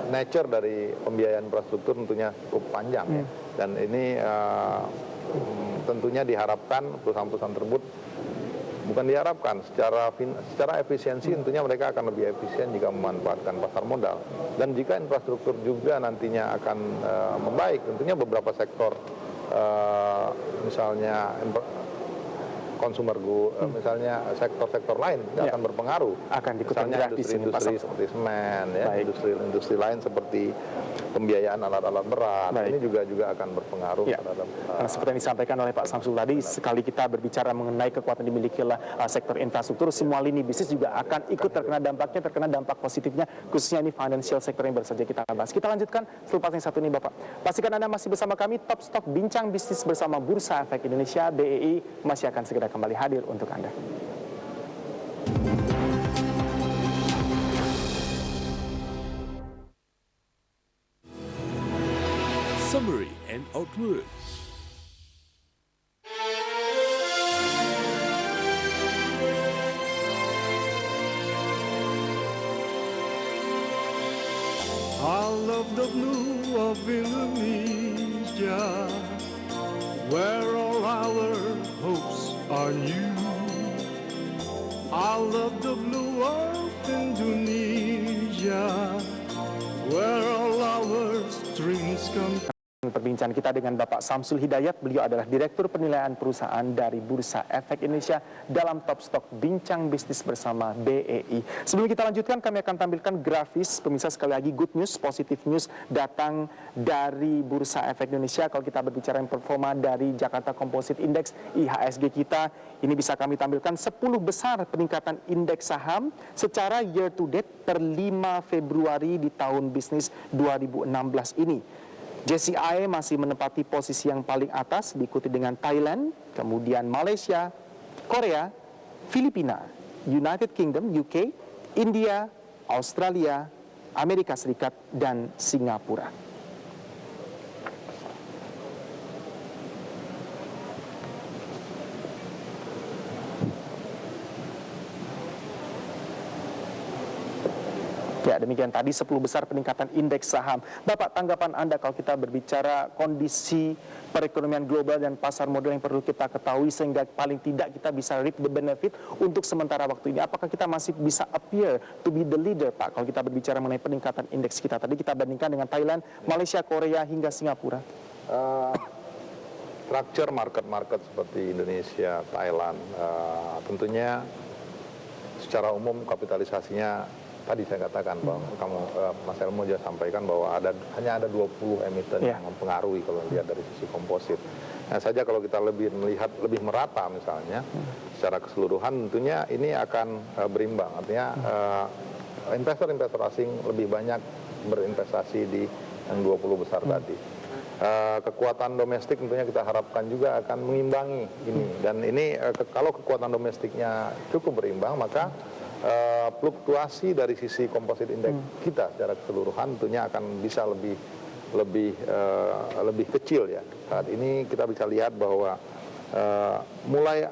nature dari pembiayaan infrastruktur tentunya cukup panjang ya. Dan ini tentunya diharapkan perusahaan-perusahaan tersebut, bukan diharapkan, secara efisiensi tentunya mereka akan lebih efisien jika memanfaatkan pasar modal. Dan jika infrastruktur juga nantinya akan membaik, tentunya beberapa sektor misalnya consumer good, misalnya sektor-sektor lain akan berpengaruh. Akan diikuti industri-industri seperti semen, ya, industri lain seperti pembiayaan alat-alat berat. Ini juga akan berpengaruh terhadap. Seperti yang disampaikan oleh Pak Samsul tadi, sekali kita berbicara mengenai kekuatan dimiliki oleh sektor infrastruktur, semua lini bisnis juga akan ikut terkena dampaknya, terkena dampak positifnya, khususnya ini financial sector yang baru saja kita bahas. Kita lanjutkan setelah yang satu ini, Bapak. Pastikan Anda masih bersama kami, Top Stock Bincang Bisnis bersama Bursa Efek Indonesia, BEI, masih akan segera kembali hadir untuk Anda. Summary and Outlook. I love the blue of Indonesia, where all our hopes are new. I love the blue of Indonesia, where all our dreams come Perbincangan kita dengan Bapak Samsul Hidayat, beliau adalah Direktur Penilaian Perusahaan dari Bursa Efek Indonesia dalam Top Stock Bincang Bisnis bersama BEI. Sebelum kita lanjutkan, kami akan tampilkan grafis, pemirsa, sekali lagi good news, positive news datang dari Bursa Efek Indonesia. Kalau kita berbicara performa dari Jakarta Composite Index IHSG kita, ini bisa kami tampilkan 10 besar peningkatan indeks saham secara year to date per 5 Februari di tahun bisnis 2016 ini. JCI masih menempati posisi yang paling atas, diikuti dengan Thailand, kemudian Malaysia, Korea, Filipina, United Kingdom, UK, India, Australia, Amerika Serikat, dan Singapura. Ya, demikian tadi 10 besar peningkatan indeks saham. Bapak, tanggapan Anda kalau kita berbicara kondisi perekonomian global dan pasar modal yang perlu kita ketahui sehingga paling tidak kita bisa reap the benefit untuk sementara waktu ini. Apakah kita masih bisa appear to be the leader, Pak, kalau kita berbicara mengenai peningkatan indeks kita? Tadi kita bandingkan dengan Thailand, Malaysia, Korea, hingga Singapura. Structure market-market seperti Indonesia, Thailand, tentunya secara umum kapitalisasinya tadi saya katakan bahwa Mas Elmo juga sampaikan bahwa hanya ada 20 emiten yang mempengaruhi kalau lihat dari sisi komposit. Nah, saja kalau kita melihat lebih merata misalnya secara keseluruhan, tentunya ini akan berimbang. Artinya investor-investor asing lebih banyak berinvestasi di yang 20 besar tadi. Kekuatan domestik tentunya kita harapkan juga akan mengimbangi ini. Dan ini kalau kekuatan domestiknya cukup berimbang, maka fluktuasi dari sisi komposit indeks kita secara keseluruhan tentunya akan bisa lebih kecil ya. Saat ini kita bisa lihat bahwa mulai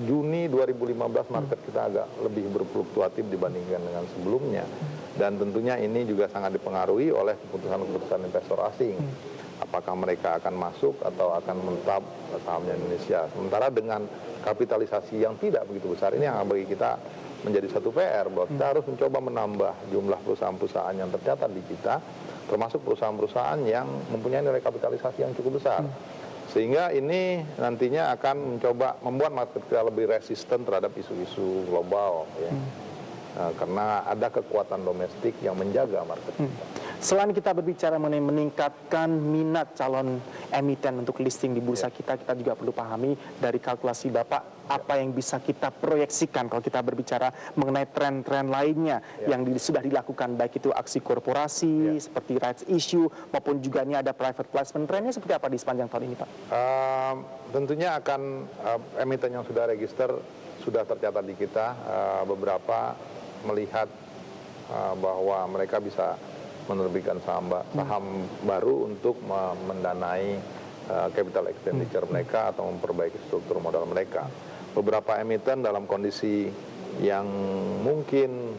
Juni 2015 market kita agak lebih berfluktuatif dibandingkan dengan sebelumnya, dan tentunya ini juga sangat dipengaruhi oleh keputusan-keputusan investor asing. Apakah mereka akan masuk atau akan mentap sahamnya Indonesia. Sementara dengan kapitalisasi yang tidak begitu besar ini yang bagi kita menjadi satu PR bahwa kita harus mencoba menambah jumlah perusahaan-perusahaan yang tercatat di kita, termasuk perusahaan-perusahaan yang mempunyai nilai kapitalisasi yang cukup besar. Sehingga ini nantinya akan mencoba membuat market kita lebih resisten terhadap isu-isu global ya. Karena ada kekuatan domestik yang menjaga market kita. Selain kita berbicara mengenai meningkatkan minat calon emiten untuk listing di bursa kita juga perlu pahami dari kalkulasi Bapak apa yang bisa kita proyeksikan kalau kita berbicara mengenai tren-tren lainnya yang sudah dilakukan, baik itu aksi korporasi seperti rights issue maupun juga ini ada private placement. Trennya seperti apa di sepanjang tahun ini, Pak? Tentunya akan emiten yang sudah register sudah tercatat di kita, beberapa melihat bahwa mereka bisa menerbitkan saham baru untuk mendanai capital expenditure mereka atau memperbaiki struktur modal mereka. Beberapa emiten dalam kondisi yang mungkin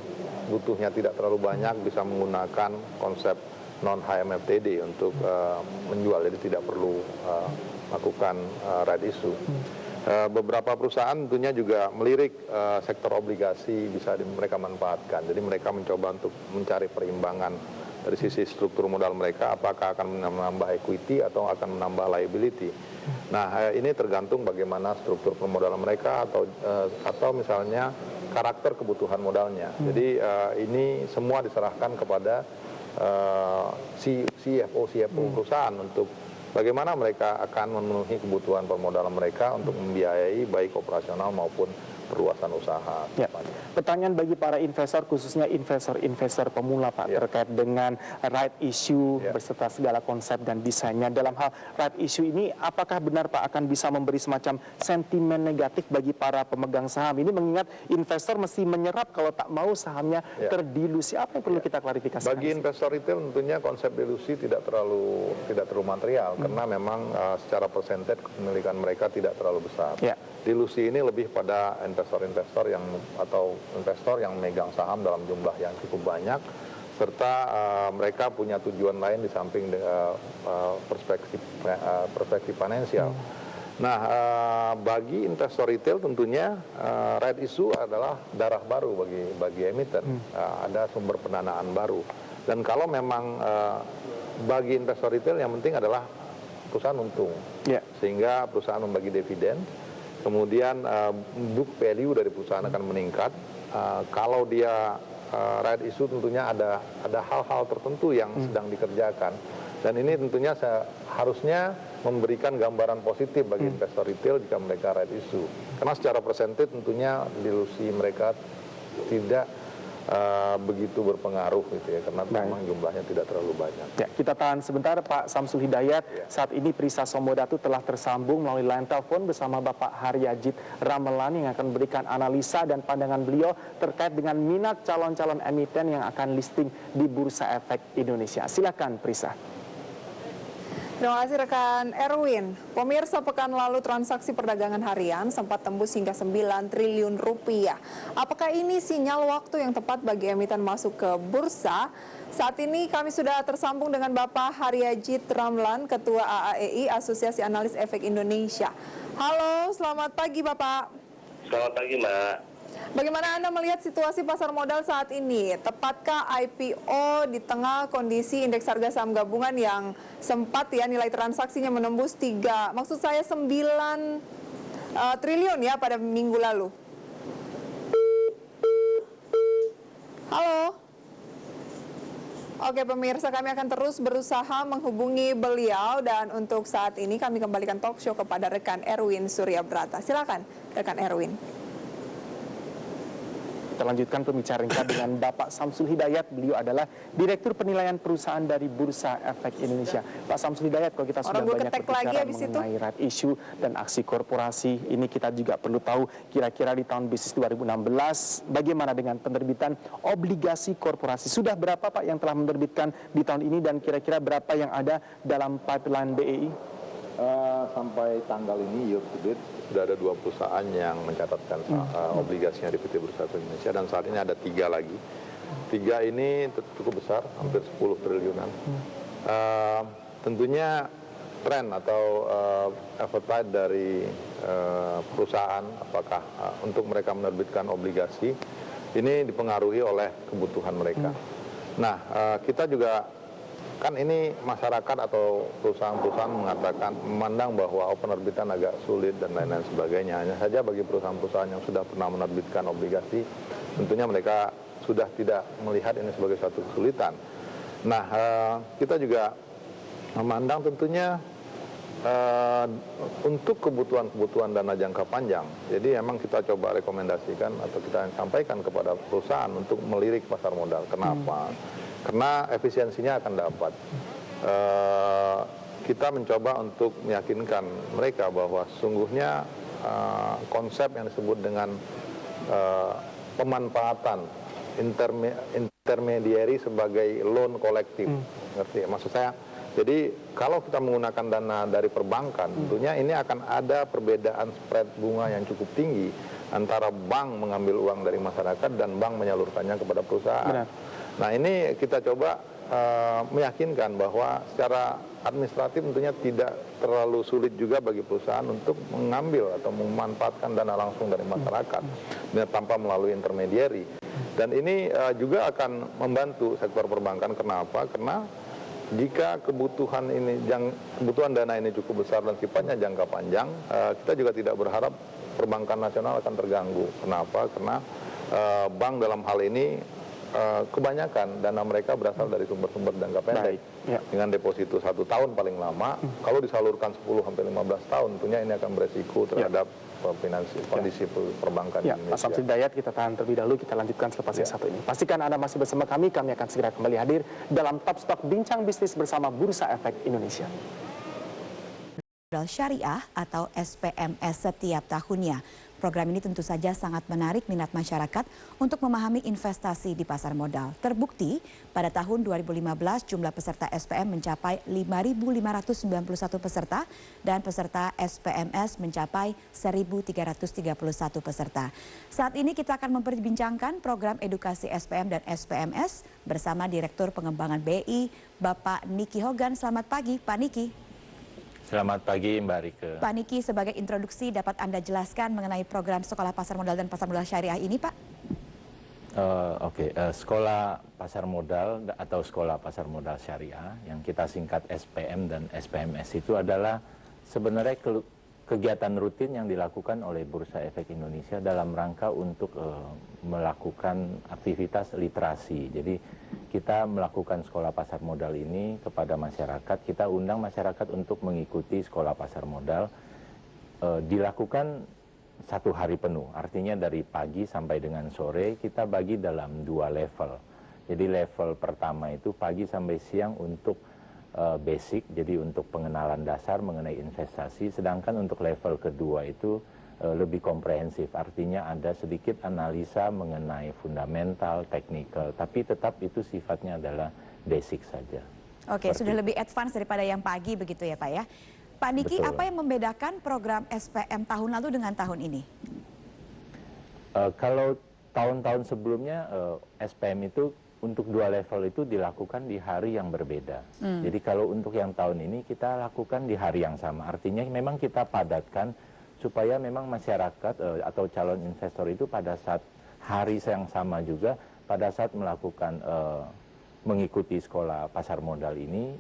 butuhnya tidak terlalu banyak bisa menggunakan konsep non-HMFTD untuk menjual, jadi tidak perlu melakukan right issue. Beberapa perusahaan tentunya juga melirik sektor obligasi bisa mereka manfaatkan. Jadi mereka mencoba untuk mencari perimbangan dari sisi struktur modal mereka, apakah akan menambah equity atau akan menambah liability. Nah, ini tergantung bagaimana struktur permodalan mereka atau misalnya karakter kebutuhan modalnya. Jadi ini semua diserahkan kepada CFO perusahaan untuk bagaimana mereka akan memenuhi kebutuhan permodalan mereka untuk membiayai baik operasional maupun perluasan usaha. Ya. Pertanyaan bagi para investor, khususnya investor-investor pemula, Pak, terkait dengan right issue beserta segala konsep dan desainnya. Dalam hal right issue ini, apakah benar Pak akan bisa memberi semacam sentimen negatif bagi para pemegang saham? Ini mengingat investor mesti menyerap kalau tak mau sahamnya terdilusi. Apa yang perlu kita klarifikasi? Bagi investor retail tentunya konsep dilusi tidak terlalu material karena memang secara persentage kepemilikan mereka tidak terlalu besar. Dilusi ini lebih pada investor-investor atau investor yang memegang saham dalam jumlah yang cukup banyak, serta mereka punya tujuan lain di samping perspektif finansial. Nah, bagi investor retail tentunya right issue adalah darah baru bagi emiten, ada sumber pendanaan baru. Dan kalau memang bagi investor retail yang penting adalah perusahaan untung, Ya. sehingga perusahaan membagi dividen, kemudian book value dari perusahaan akan meningkat. Kalau dia right issue tentunya ada hal-hal tertentu yang sedang dikerjakan, dan ini tentunya harusnya memberikan gambaran positif bagi investor retail jika mereka right issue, karena secara persentif tentunya dilusi mereka tidak begitu berpengaruh gitu ya, karena memang jumlahnya tidak terlalu banyak. Ya, kita tahan sebentar Pak Samsul Hidayat. Ya. Saat ini Prisa Somodatu telah tersambung melalui line telepon bersama Bapak Haryajit Ramelan yang akan memberikan analisa dan pandangan beliau terkait dengan minat calon-calon emiten yang akan listing di Bursa Efek Indonesia. Silakan Prisa. Terima kasih rekan Erwin. Pemirsa, pekan lalu transaksi perdagangan harian sempat tembus hingga 9 triliun rupiah. Apakah ini sinyal waktu yang tepat bagi emiten masuk ke bursa? Saat ini kami sudah tersambung dengan Bapak Haryajit Ramlan, Ketua AAEI, Asosiasi Analis Efek Indonesia. Halo, selamat pagi Bapak. Selamat pagi Mbak. Bagaimana Anda melihat situasi pasar modal saat ini? Tepatkah IPO di tengah kondisi indeks harga saham gabungan yang sempat ya nilai transaksinya menembus 9 triliun ya pada minggu lalu? Halo? Oke pemirsa, kami akan terus berusaha menghubungi beliau, dan untuk saat ini kami kembalikan talk show kepada rekan Erwin Suryabrata. Silakan rekan Erwin. Kita lanjutkan pembicaraan kita dengan Bapak Samsul Hidayat. Beliau adalah Direktur Penilaian Perusahaan dari Bursa Efek Indonesia. Pak Samsul Hidayat, kalau kita sudah banyak berbicara mengenai right issue dan aksi korporasi, ini kita juga perlu tahu kira-kira di tahun bisnis 2016 bagaimana dengan penerbitan obligasi korporasi. Sudah berapa Pak yang telah menerbitkan di tahun ini, dan kira-kira berapa yang ada dalam pipeline BEI? Sampai tanggal ini year to date sudah ada 2 perusahaan yang mencatatkan obligasinya di PT Bursa Efek Indonesia, dan saat ini ada 3 lagi. 3 ini cukup besar, hampir 10 triliunan. Tentunya tren atau appetite dari perusahaan apakah untuk mereka menerbitkan obligasi ini dipengaruhi oleh kebutuhan mereka. Nah, kita juga kan ini masyarakat atau perusahaan-perusahaan memandang bahwa penerbitan agak sulit dan lain-lain sebagainya. Hanya saja bagi perusahaan-perusahaan yang sudah pernah menerbitkan obligasi, tentunya mereka sudah tidak melihat ini sebagai suatu kesulitan. Nah, kita juga memandang tentunya untuk kebutuhan dana jangka panjang. Jadi memang kita coba rekomendasikan atau kita sampaikan kepada perusahaan untuk melirik pasar modal. Kenapa? Karena efisiensinya akan dapat. Kita mencoba untuk meyakinkan mereka bahwa sesungguhnya konsep yang disebut dengan pemanfaatan intermediary sebagai loan kolektif. Ngerti ya? Maksud saya, jadi kalau kita menggunakan dana dari perbankan, tentunya ini akan ada perbedaan spread bunga yang cukup tinggi antara bank mengambil uang dari masyarakat dan bank menyalurkannya kepada perusahaan. Benar. Nah, ini kita coba meyakinkan bahwa secara administratif tentunya tidak terlalu sulit juga bagi perusahaan untuk mengambil atau memanfaatkan dana langsung dari masyarakat tanpa melalui intermediary. Dan ini juga akan membantu sektor perbankan. Kenapa? Karena jika kebutuhan dana ini cukup besar dan sifatnya jangka panjang, kita juga tidak berharap perbankan nasional akan terganggu. Kenapa? Karena bank dalam hal ini kebanyakan dana mereka berasal dari sumber-sumber jangka pendek. Dengan deposito 1 tahun paling lama. Kalau disalurkan 10-15 tahun, tentunya ini akan beresiko terhadap kondisi perbankan di Indonesia. Pak Samsul Hidayat, kita tahan terlebih dahulu, kita lanjutkan selepas yang satu ini. Pastikan Anda masih bersama kami akan segera kembali hadir dalam Top Stock Bincang Bisnis bersama Bursa Efek Indonesia. Syariah atau SPMS setiap tahunnya. Program ini tentu saja sangat menarik minat masyarakat untuk memahami investasi di pasar modal. Terbukti pada tahun 2015 jumlah peserta SPM mencapai 5.591 peserta dan peserta SPMS mencapai 1.331 peserta. Saat ini kita akan memperbincangkan program edukasi SPM dan SPMS bersama Direktur Pengembangan BI, Bapak Niki Hogan. Selamat pagi, Pak Niki. Selamat pagi Mbak Rike. Pak Niki, sebagai introduksi dapat Anda jelaskan mengenai program Sekolah Pasar Modal dan Pasar Modal Syariah ini, Pak? Sekolah pasar modal atau sekolah pasar modal syariah yang kita singkat SPM dan SPMS itu adalah sebenarnya kegiatan rutin yang dilakukan oleh Bursa Efek Indonesia dalam rangka untuk melakukan aktivitas literasi. Jadi kita melakukan sekolah pasar modal ini kepada masyarakat, kita undang masyarakat untuk mengikuti sekolah pasar modal, dilakukan 1 hari penuh, artinya dari pagi sampai dengan sore kita bagi dalam 2 level. Jadi level pertama itu pagi sampai siang untuk basic, jadi untuk pengenalan dasar mengenai investasi, sedangkan untuk level kedua itu lebih komprehensif, artinya ada sedikit analisa mengenai fundamental, teknikal, tapi tetap itu sifatnya adalah basic saja. Oke, sudah lebih advance daripada yang pagi begitu ya Pak ya. Pak Niki, Betul. apa yang membedakan program SPM tahun lalu dengan tahun ini? Kalau tahun-tahun sebelumnya SPM itu untuk 2 level itu dilakukan di hari yang berbeda. Jadi kalau untuk yang tahun ini kita lakukan di hari yang sama. Artinya memang kita padatkan supaya memang masyarakat atau calon investor itu pada saat hari yang sama juga pada saat melakukan mengikuti sekolah pasar modal ini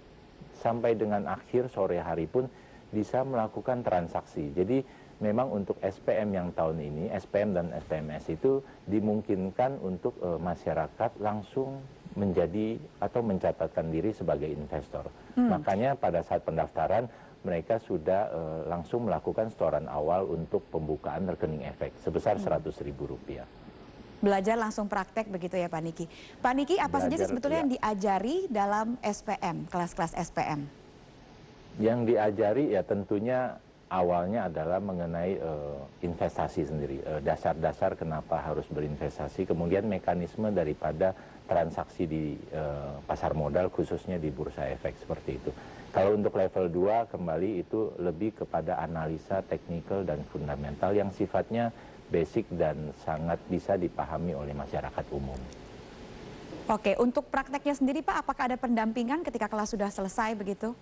sampai dengan akhir sore hari pun bisa melakukan transaksi. Jadi memang untuk SPM yang tahun ini, SPM dan SPMS itu dimungkinkan untuk masyarakat langsung menjadi atau mencatatkan diri sebagai investor. Makanya pada saat pendaftaran mereka sudah langsung melakukan setoran awal untuk pembukaan rekening efek sebesar Rp100.000. Belajar langsung praktek begitu ya Pak Niki. Pak Niki, apa saja sih sebetulnya yang diajari dalam SPM, kelas-kelas SPM? Yang diajari ya tentunya awalnya adalah mengenai investasi sendiri, dasar-dasar kenapa harus berinvestasi, kemudian mekanisme daripada transaksi di pasar modal khususnya di bursa efek seperti itu. Kalau untuk level 2 kembali itu lebih kepada analisa teknikal dan fundamental yang sifatnya basic dan sangat bisa dipahami oleh masyarakat umum. Oke, untuk prakteknya sendiri Pak, apakah ada pendampingan ketika kelas sudah selesai begitu?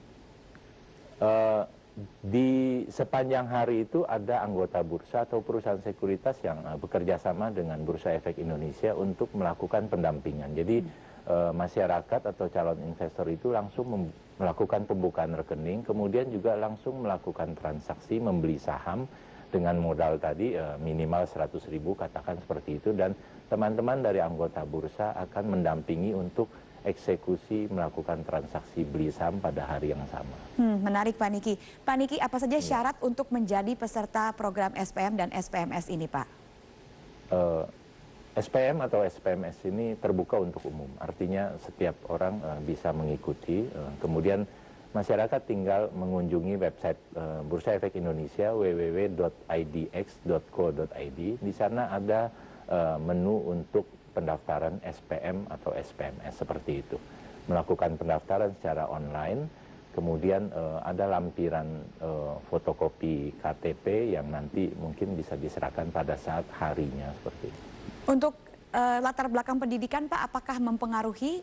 Di sepanjang hari itu ada anggota bursa atau perusahaan sekuritas yang bekerja sama dengan Bursa Efek Indonesia untuk melakukan pendampingan. Jadi masyarakat atau calon investor itu langsung melakukan pembukaan rekening, kemudian juga langsung melakukan transaksi membeli saham dengan modal tadi minimal 100.000 katakan seperti itu, dan teman-teman dari anggota bursa akan mendampingi untuk eksekusi melakukan transaksi beli saham pada hari yang sama. Menarik Pak Niki. Pak Niki, apa saja syarat untuk menjadi peserta program SPM dan SPMS ini Pak? SPM atau SPMS ini terbuka untuk umum, artinya setiap orang bisa mengikuti, kemudian masyarakat tinggal mengunjungi website Bursa Efek Indonesia www.idx.co.id. Di sana ada menu untuk pendaftaran SPM atau SPMS seperti itu. Melakukan pendaftaran secara online, kemudian ada lampiran fotokopi KTP yang nanti mungkin bisa diserahkan pada saat harinya seperti itu. Untuk latar belakang pendidikan Pak, apakah mempengaruhi?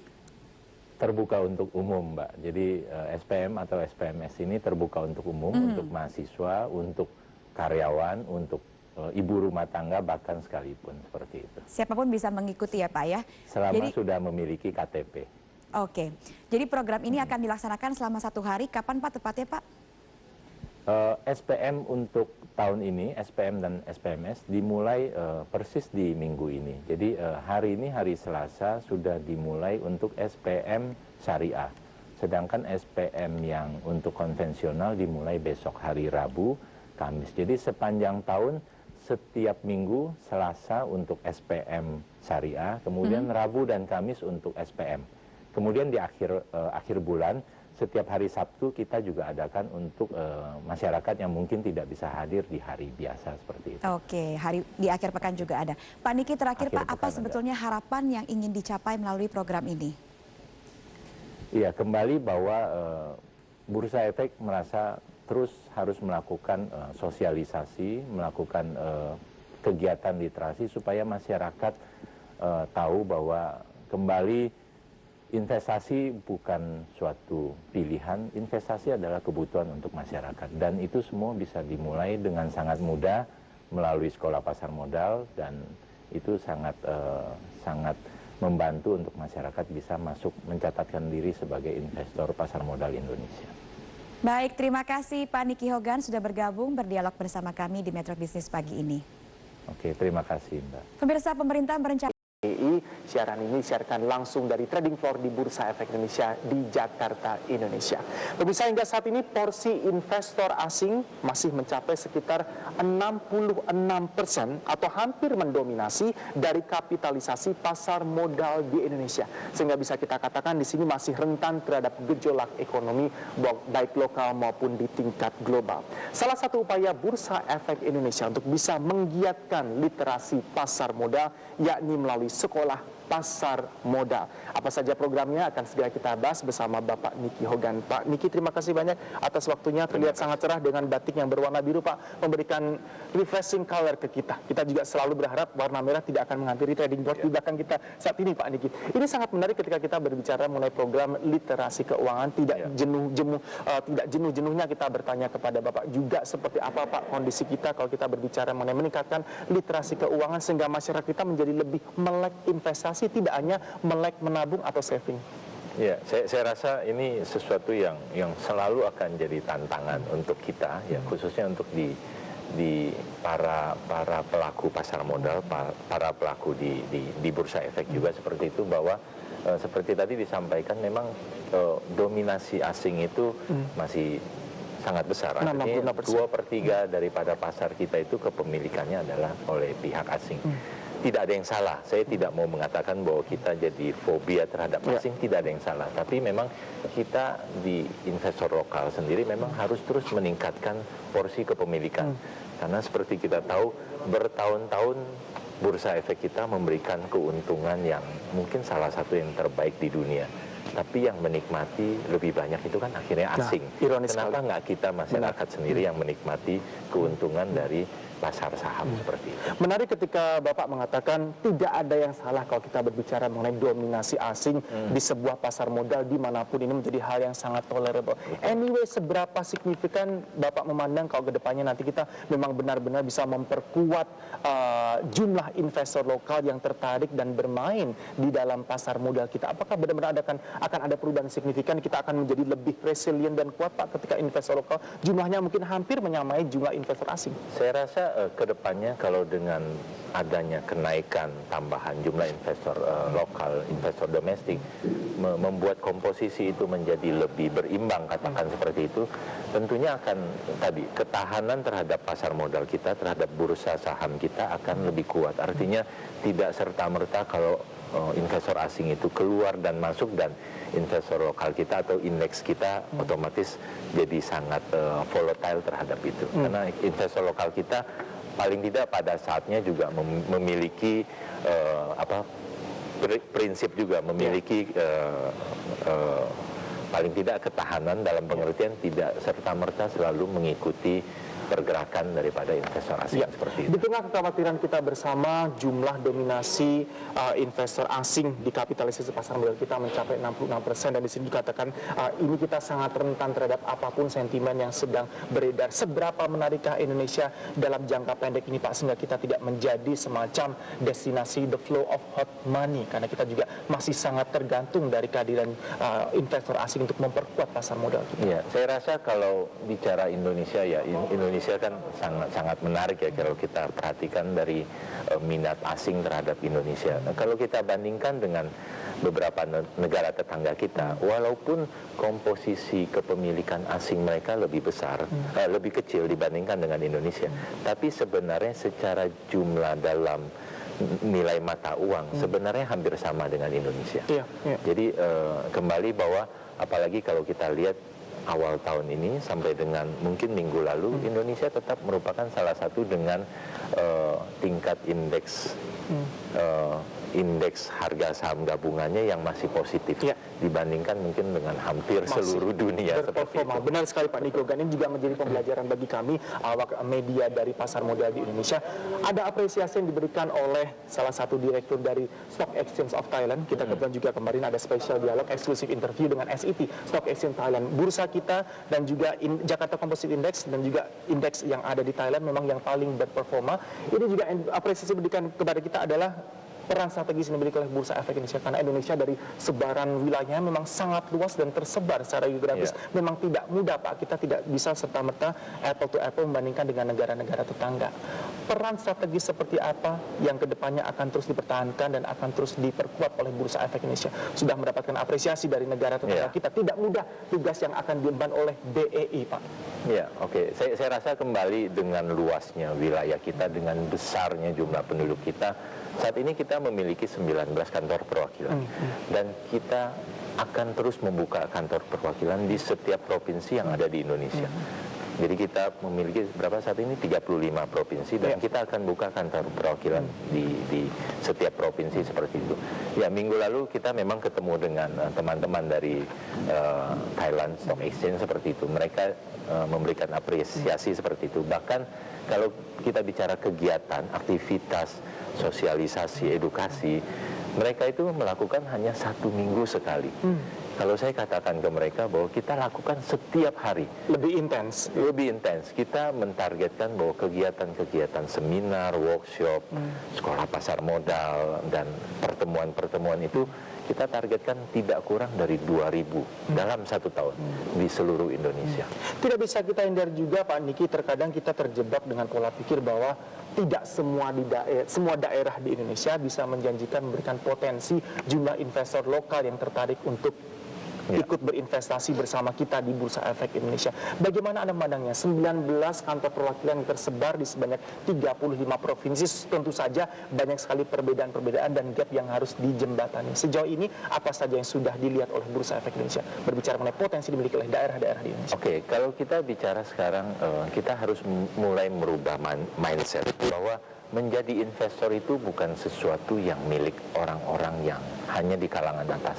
Terbuka untuk umum Mbak, jadi SPM atau SPMS ini terbuka untuk umum, untuk mahasiswa, untuk karyawan, untuk ibu rumah tangga bahkan sekalipun seperti itu. Siapapun bisa mengikuti ya Pak ya? Selama sudah memiliki KTP. Oke, jadi program ini akan dilaksanakan selama 1 hari, kapan Pak tepatnya Pak? SPM untuk tahun ini, SPM dan SPMS dimulai persis di minggu ini. Jadi hari ini, hari Selasa, sudah dimulai untuk SPM syariah. Sedangkan SPM yang untuk konvensional dimulai besok hari Rabu, Kamis. Jadi sepanjang tahun, setiap minggu Selasa untuk SPM syariah, kemudian Rabu dan Kamis untuk SPM. Kemudian di akhir bulan, setiap hari Sabtu kita juga adakan untuk masyarakat yang mungkin tidak bisa hadir di hari biasa seperti itu. Oke, di akhir pekan juga ada. Pak Niki, terakhir Pak, apa sebetulnya harapan yang ingin dicapai melalui program ini? Iya, kembali bahwa Bursa Efek merasa terus harus melakukan sosialisasi, melakukan kegiatan literasi supaya masyarakat tahu bahwa kembali investasi bukan suatu pilihan, investasi adalah kebutuhan untuk masyarakat. Dan itu semua bisa dimulai dengan sangat mudah melalui sekolah pasar modal, dan itu sangat membantu untuk masyarakat bisa masuk mencatatkan diri sebagai investor pasar modal Indonesia. Baik, terima kasih Pak Niki Hogan sudah bergabung berdialog bersama kami di Metro Bisnis pagi ini. Oke, terima kasih Mbak. Pemirsa, pemerintah berencana Siaran ini disiarkan langsung dari trading floor di Bursa Efek Indonesia di Jakarta, Indonesia. Pemirsa, hingga saat ini porsi investor asing masih mencapai sekitar 66% atau hampir mendominasi dari kapitalisasi pasar modal di Indonesia. Sehingga bisa kita katakan di sini masih rentan terhadap gejolak ekonomi baik lokal maupun di tingkat global. Salah satu upaya Bursa Efek Indonesia untuk bisa menggiatkan literasi pasar modal yakni melalui sekolah pasar modal. Apa saja programnya akan segera kita bahas bersama Bapak Niki Hogan. Pak Niki, terima kasih banyak atas waktunya. Terlihat sangat cerah dengan batik yang berwarna biru, Pak, memberikan refreshing color ke kita. Kita juga selalu berharap warna merah tidak akan menghampiri trading board di belakang kita saat ini, Pak Niki. Ini sangat menarik ketika kita berbicara mengenai program literasi keuangan. Tidak jenuh-jenuhnya kita bertanya kepada Bapak juga seperti apa, Pak, kondisi kita kalau kita berbicara mengenai meningkatkan literasi keuangan sehingga masyarakat kita menjadi lebih melek investasi, tidak hanya melek menabung atau saving. Ya, saya rasa ini sesuatu yang selalu akan jadi tantangan untuk kita, ya, khususnya untuk di para pelaku pasar modal, para pelaku di bursa efek juga seperti itu, bahwa seperti tadi disampaikan memang dominasi asing itu masih sangat besar. Artinya 2/3 daripada pasar kita itu kepemilikannya adalah oleh pihak asing. Tidak ada yang salah, saya tidak mau mengatakan bahwa kita jadi fobia terhadap asing, tidak ada yang salah. Tapi memang kita di investor lokal sendiri memang harus terus meningkatkan porsi kepemilikan. Karena seperti kita tahu, bertahun-tahun bursa efek kita memberikan keuntungan yang mungkin salah satu yang terbaik di dunia. Tapi yang menikmati lebih banyak itu kan akhirnya asing. Kenapa nggak kita masyarakat sendiri yang menikmati keuntungan dari pasar saham seperti itu? Menarik ketika Bapak mengatakan tidak ada yang salah kalau kita berbicara mengenai dominasi asing di sebuah pasar modal dimanapun, ini menjadi hal yang sangat tolerable. Anyway, seberapa signifikan Bapak memandang kalau kedepannya nanti kita memang benar-benar bisa memperkuat jumlah investor lokal yang tertarik dan bermain di dalam pasar modal kita? Apakah benar-benar akan ada perubahan signifikan, kita akan menjadi lebih resilient dan kuat, Pak, ketika investor lokal jumlahnya mungkin hampir menyamai jumlah investor asing? Saya rasa kedepannya kalau dengan adanya kenaikan tambahan jumlah investor lokal, investor domestik, membuat komposisi itu menjadi lebih berimbang, katakan seperti itu, tentunya akan tadi ketahanan terhadap pasar modal kita, terhadap bursa saham kita akan lebih kuat. Artinya tidak serta-merta kalau investor asing itu keluar dan masuk dan investor lokal kita atau indeks kita otomatis jadi sangat volatile terhadap itu. Karena investor lokal kita paling tidak pada saatnya juga memiliki prinsip juga, memiliki paling tidak ketahanan dalam pengertian tidak serta-merta selalu mengikuti pergerakan daripada investor asing seperti itu. Di tengah kekhawatiran kita bersama, jumlah dominasi investor asing di kapitalisasi pasar modal kita mencapai 66%, dan di sini dikatakan ini kita sangat rentan terhadap apapun sentimen yang sedang beredar. Seberapa menarikkah Indonesia dalam jangka pendek ini, Pak, sehingga kita tidak menjadi semacam destinasi the flow of hot money, karena kita juga masih sangat tergantung dari kehadiran investor asing untuk memperkuat pasar modal kita. Ya, saya rasa kalau bicara Indonesia, ya Indonesia kan sangat menarik ya kalau kita perhatikan dari minat asing terhadap Indonesia. Nah, kalau kita bandingkan dengan beberapa negara tetangga kita, walaupun komposisi kepemilikan asing mereka lebih besar, lebih kecil dibandingkan dengan Indonesia, tapi sebenarnya secara jumlah dalam nilai mata uang sebenarnya hampir sama dengan Indonesia. Jadi kembali bahwa apalagi kalau kita lihat awal tahun ini sampai dengan mungkin minggu lalu, Indonesia tetap merupakan salah satu dengan tingkat indeks indeks harga saham gabungannya yang masih positif dibandingkan mungkin dengan hampir seluruh dunia seperti itu. Benar sekali Pak Niko, dan ini juga menjadi pembelajaran bagi kami awak media dari pasar modal di Indonesia. Ada apresiasi yang diberikan oleh salah satu direktur dari Stock Exchange of Thailand. Kita kebetulan juga kemarin ada special dialog eksklusif interview dengan SET, Stock Exchange Thailand. Bursa kita dan juga Jakarta Composite Index dan juga indeks yang ada di Thailand memang yang paling berperforma. Ini juga apresiasi diberikan kepada kita adalah peran strategis yang dimiliki oleh Bursa Efek Indonesia, karena Indonesia dari sebaran wilayahnya memang sangat luas dan tersebar secara geografis. Memang tidak mudah Pak, kita tidak bisa serta-merta apple to apple membandingkan dengan negara-negara tetangga. Peran strategis seperti apa yang kedepannya akan terus dipertahankan dan akan terus diperkuat oleh Bursa Efek Indonesia? Sudah mendapatkan apresiasi dari negara tetangga kita. Tidak mudah tugas yang akan diemban oleh BEI Pak. Ya, oke. Saya rasa kembali dengan luasnya wilayah kita, dengan besarnya jumlah penduduk kita, saat ini kita memiliki 19 kantor perwakilan dan kita akan terus membuka kantor perwakilan di setiap provinsi yang ada di Indonesia. Jadi kita memiliki berapa saat ini 35 provinsi dan kita akan buka kantor perwakilan di setiap provinsi seperti itu. Ya, minggu lalu kita memang ketemu dengan teman-teman dari Thailand Stock Exchange seperti itu. Mereka memberikan apresiasi seperti itu. Bahkan kalau kita bicara kegiatan, aktivitas, sosialisasi, edukasi, mereka itu melakukan hanya 1 minggu sekali. Kalau saya katakan ke mereka bahwa kita lakukan setiap hari. Lebih intens. Lebih intens. Kita mentargetkan bahwa kegiatan-kegiatan seminar, workshop, sekolah pasar modal, dan pertemuan-pertemuan itu kita targetkan tidak kurang dari 2.000 dalam 1 tahun di seluruh Indonesia. Tidak bisa kita hindari juga Pak Niki, terkadang kita terjebak dengan pola pikir bahwa tidak semua daerah di Indonesia bisa menjanjikan memberikan potensi jumlah investor lokal yang tertarik untuk ikut berinvestasi bersama kita di Bursa Efek Indonesia. Bagaimana Anda memandangnya? 19 kantor perwakilan yang tersebar di sebanyak 35 provinsi, tentu saja banyak sekali perbedaan-perbedaan dan gap yang harus dijembatani. Sejauh ini apa saja yang sudah dilihat oleh Bursa Efek Indonesia berbicara mengenai potensi dimiliki oleh daerah-daerah di Indonesia? Oke, kalau kita bicara sekarang, kita harus mulai merubah mindset bahwa menjadi investor itu bukan sesuatu yang milik orang-orang yang hanya di kalangan atas.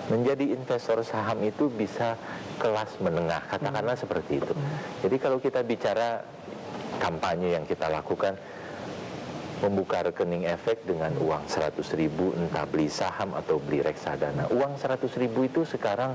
Menjadi investor saham itu bisa kelas menengah, katakanlah seperti itu. Jadi kalau kita bicara kampanye yang kita lakukan, membuka rekening efek dengan uang 100.000, entah beli saham atau beli reksadana. Uang 100.000 itu sekarang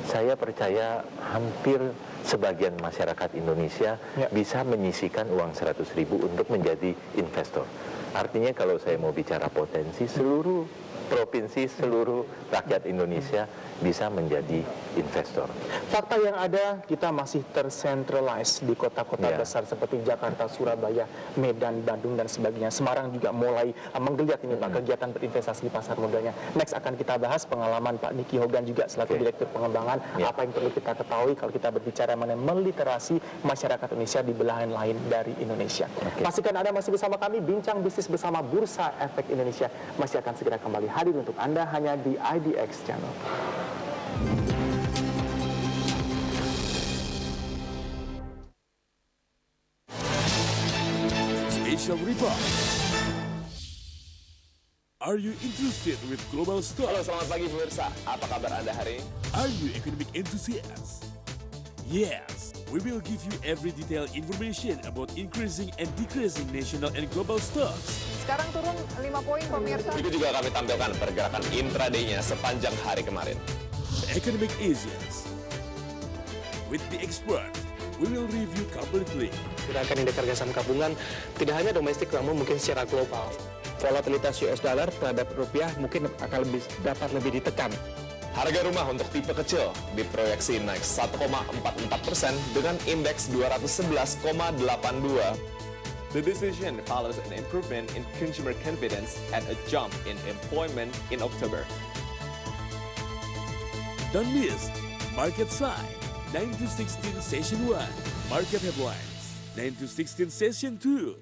saya percaya hampir sebagian masyarakat Indonesia bisa menyisikan uang 100.000 untuk menjadi investor. Artinya kalau saya mau bicara potensi, seluruh provinsi, seluruh rakyat Indonesia bisa menjadi investor. Fakta yang ada, kita masih tersentralize di kota-kota besar seperti Jakarta, Surabaya, Medan, Bandung, dan sebagainya. Semarang juga mulai menggeliat ini Pak, kegiatan berinvestasi di pasar modalnya. Next akan kita bahas pengalaman Pak Niki Hogan juga selaku Direktur Pengembangan, apa yang perlu kita ketahui kalau kita berbicara mengenai meliterasi masyarakat Indonesia di belahan lain dari Indonesia. Pastikan Anda masih bersama kami, bincang bisnis bersama Bursa Efek Indonesia masih akan segera kembali hadir untuk Anda hanya di IDX Channel. Special report. Are you interested with global stock? Halo, selamat pagi pemirsa. Apa kabar Anda hari ini? Are you economic enthusiast? Yes, we will give you every detailed information about increasing and decreasing national and global stocks. Sekarang turun 5 poin pemirsa. Itu juga kami tampilkan pergerakan intraday-nya sepanjang hari kemarin. Economic Asians. With the expert, we will review completely. Gerakan indeks harga saham gabungan tidak hanya domestik namun mungkin secara global. Volatilitas US dollar terhadap rupiah mungkin akan dapat lebih ditekan. Harga rumah untuk tipe kecil diproyeksi naik 1,44% dengan indeks 211,82. The decision follows an improvement in consumer confidence and a jump in employment in October. Don't miss Market Side 9 to 16 Session 1, Market Headlines 9 to 16 Session 2,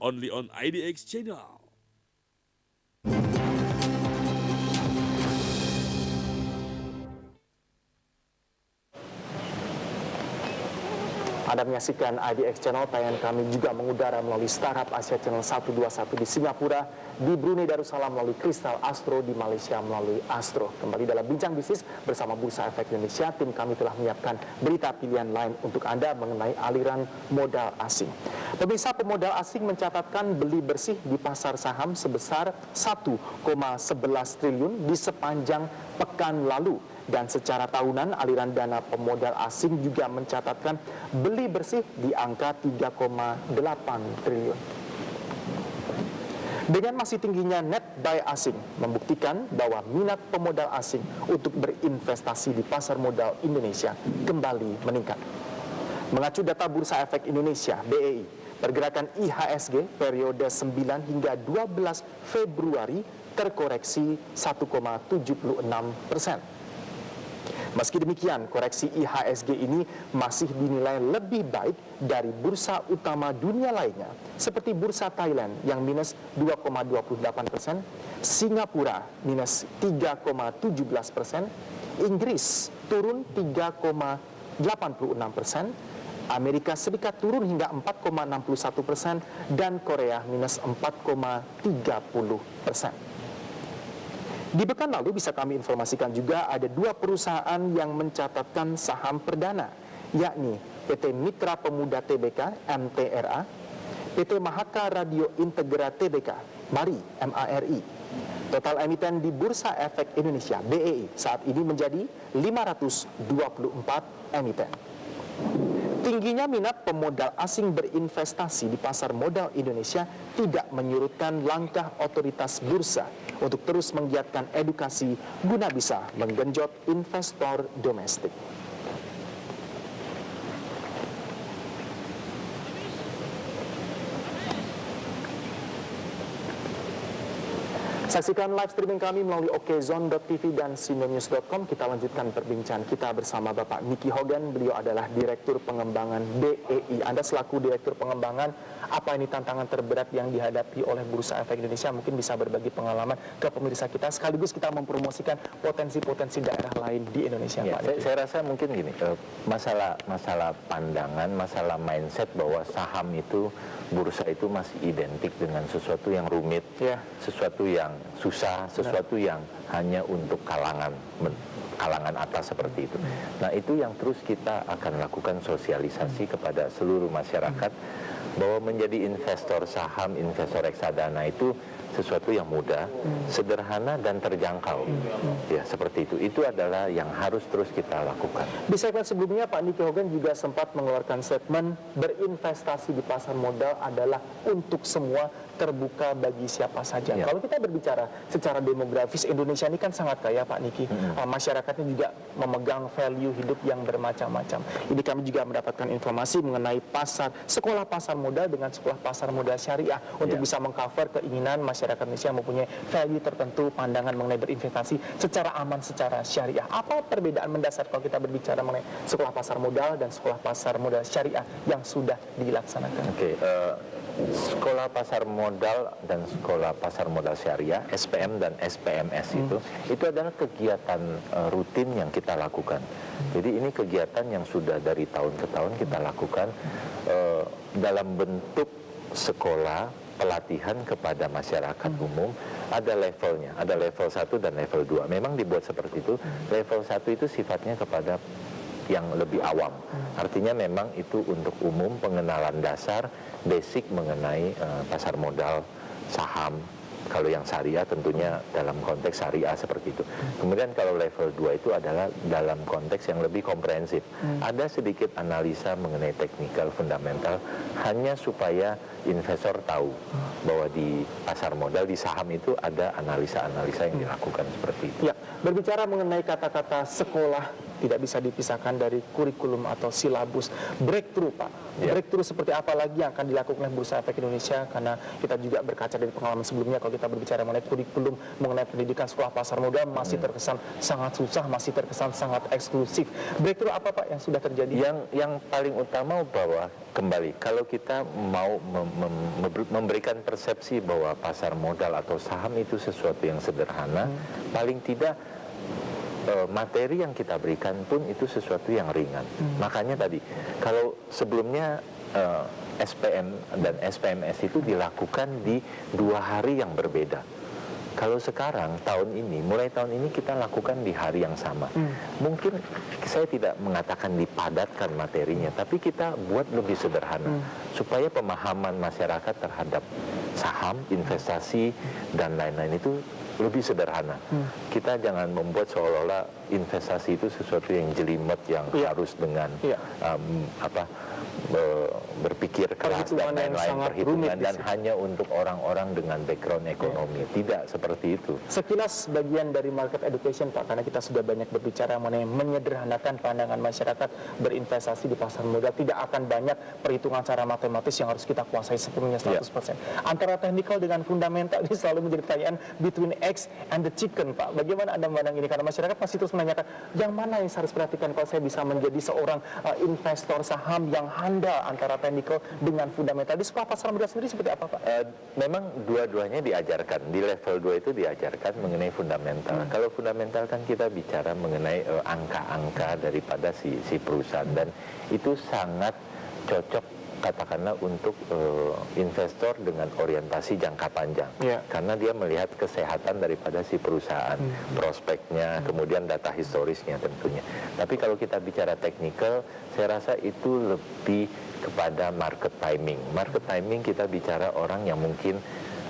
only on IDX Channel. Anda menyaksikan IDX Channel, tayangan kami juga mengudara melalui Startup Asia Channel 121 di Singapura, di Brunei Darussalam melalui Kristal Astro, di Malaysia melalui Astro. Kembali dalam Bincang Bisnis bersama Bursa Efek Indonesia, tim kami telah menyiapkan berita pilihan lain untuk Anda mengenai aliran modal asing. Pemirsa, pemodal asing mencatatkan beli bersih di pasar saham sebesar 1,11 triliun di sepanjang pekan lalu. Dan secara tahunan aliran dana pemodal asing juga mencatatkan beli bersih di angka 3,8 triliun. Dengan masih tingginya net buy asing membuktikan bahwa minat pemodal asing untuk berinvestasi di pasar modal Indonesia kembali meningkat. Mengacu data Bursa Efek Indonesia (BEI), pergerakan IHSG periode 9 hingga 12 Februari terkoreksi 1,76%. Meski demikian, koreksi IHSG ini masih dinilai lebih baik dari bursa utama dunia lainnya, seperti bursa Thailand yang minus 2,28%, Singapura minus 3,17%, Inggris turun 3,86%, Amerika Serikat turun hingga 4,61%, dan Korea minus 4,30%. Di pekan lalu bisa kami informasikan juga ada 2 perusahaan yang mencatatkan saham perdana, yakni PT Mitra Pemuda Tbk (MTRA), PT Mahaka Radio Integra Tbk (MARI). Total emiten di Bursa Efek Indonesia (BEI) saat ini menjadi 524 emiten. Tingginya minat pemodal asing berinvestasi di pasar modal Indonesia tidak menyurutkan langkah otoritas bursa untuk terus menggiatkan edukasi guna bisa menggenjot investor domestik. Saksikan live streaming kami melalui okezone.tv dan sindonews.com. Kita lanjutkan perbincangan kita bersama Bapak Nicky Hogan. Beliau adalah Direktur Pengembangan BEI. Anda selaku Direktur Pengembangan, apa ini tantangan terberat yang dihadapi oleh Bursa Efek Indonesia? Mungkin bisa berbagi pengalaman ke pemirsa kita, sekaligus kita mempromosikan potensi-potensi daerah lain di Indonesia. Ya, Pak. saya rasa mungkin gini, masalah pandangan, masalah mindset bahwa saham itu, bursa itu masih identik dengan sesuatu yang rumit, sesuatu yang susah, sesuatu yang hanya untuk kalangan atas seperti itu. Nah, itu yang terus kita akan lakukan sosialisasi kepada seluruh masyarakat bahwa menjadi investor saham, investor reksadana itu sesuatu yang mudah, sederhana dan terjangkau. Ya, seperti itu. Itu adalah yang harus terus kita lakukan. Di segmen sebelumnya Pak Nicky Hogan juga sempat mengeluarkan statement berinvestasi di pasar modal adalah untuk semua, terbuka bagi siapa saja. Kalau kita berbicara secara demografis, Indonesia ini kan sangat kaya Pak Nicky. Masyarakatnya juga memegang value hidup yang bermacam-macam. Ini kami juga mendapatkan informasi mengenai sekolah pasar modal dengan sekolah pasar modal syariah untuk bisa mengcover keinginan masyarakat Indonesia yang mempunyai value tertentu, pandangan mengenai berinvestasi secara aman, secara syariah. Apa perbedaan mendasar kalau kita berbicara mengenai sekolah pasar modal dan sekolah pasar modal syariah yang sudah dilaksanakan? Sekolah pasar modal dan sekolah pasar modal syariah, SPM dan SPMS itu adalah kegiatan rutin yang kita lakukan. Jadi ini kegiatan yang sudah dari tahun ke tahun kita lakukan dalam bentuk sekolah pelatihan kepada masyarakat umum. Ada levelnya, ada level 1 dan level 2. Memang dibuat seperti itu. Level 1 itu sifatnya kepada yang lebih awam. Artinya memang itu untuk umum, pengenalan dasar, basic mengenai pasar modal, saham. Kalau yang syariah tentunya dalam konteks syariah seperti itu. Kemudian kalau level 2 itu adalah dalam konteks yang lebih komprehensif. Ada sedikit analisa mengenai teknikal, fundamental, hanya supaya investor tahu bahwa di pasar modal, di saham itu ada analisa-analisa yang dilakukan seperti itu. Ya, berbicara mengenai kata-kata sekolah tidak bisa dipisahkan dari kurikulum atau silabus. Breakthrough, Pak. Breakthrough seperti apa lagi yang akan dilakukan oleh Bursa Efek Indonesia? Karena kita juga berkaca dari pengalaman sebelumnya, kalau kita berbicara mengenai kurikulum, mengenai pendidikan sekolah pasar modal masih terkesan sangat susah, masih terkesan sangat eksklusif. Breakthrough apa, Pak, yang sudah terjadi? Yang paling utama bahwa kembali, kalau kita mau memberikan persepsi bahwa pasar modal atau saham itu sesuatu yang sederhana, paling tidak materi yang kita berikan pun itu sesuatu yang ringan. Makanya tadi, kalau sebelumnya SPM dan SPMS itu dilakukan di 2 hari yang berbeda. Kalau sekarang, mulai tahun ini kita lakukan di hari yang sama. Mungkin saya tidak mengatakan dipadatkan materinya, tapi kita buat lebih sederhana. Supaya pemahaman masyarakat terhadap saham, investasi, dan lain-lain itu lebih sederhana. Kita jangan membuat seolah-olah investasi itu sesuatu yang jelimet, yang harus dengan berpikir keras dan lain-lain, perhitungan, dan hanya untuk orang-orang dengan background ekonomi. Tidak seperti itu. Sekilas bagian dari market education, Pak, karena kita sudah banyak berbicara mengenai menyederhanakan pandangan masyarakat berinvestasi di pasar modal. Tidak akan banyak perhitungan secara matematis yang harus kita kuasai sepenuhnya 100%. Antara teknikal dengan fundamental ini selalu menjadi pertanyaan between eggs and the chicken, Pak. Bagaimana Anda memandang ini? Karena masyarakat pasti terus menanyakan, yang mana yang saya harus perhatikan kalau saya bisa menjadi seorang investor saham yang handal antara teknikal dengan fundamental. Di sekolah pasar modal sendiri seperti apa, Pak? Memang dua-duanya diajarkan. Di level 2 itu diajarkan mengenai fundamental. Kalau fundamental kan kita bicara mengenai angka-angka daripada si perusahaan, dan itu sangat cocok katakanlah untuk investor dengan orientasi jangka panjang. Karena dia melihat kesehatan daripada si perusahaan, prospeknya, kemudian data historisnya tentunya. Tapi kalau kita bicara teknikal, saya rasa itu lebih kepada market timing. Market timing kita bicara orang yang mungkin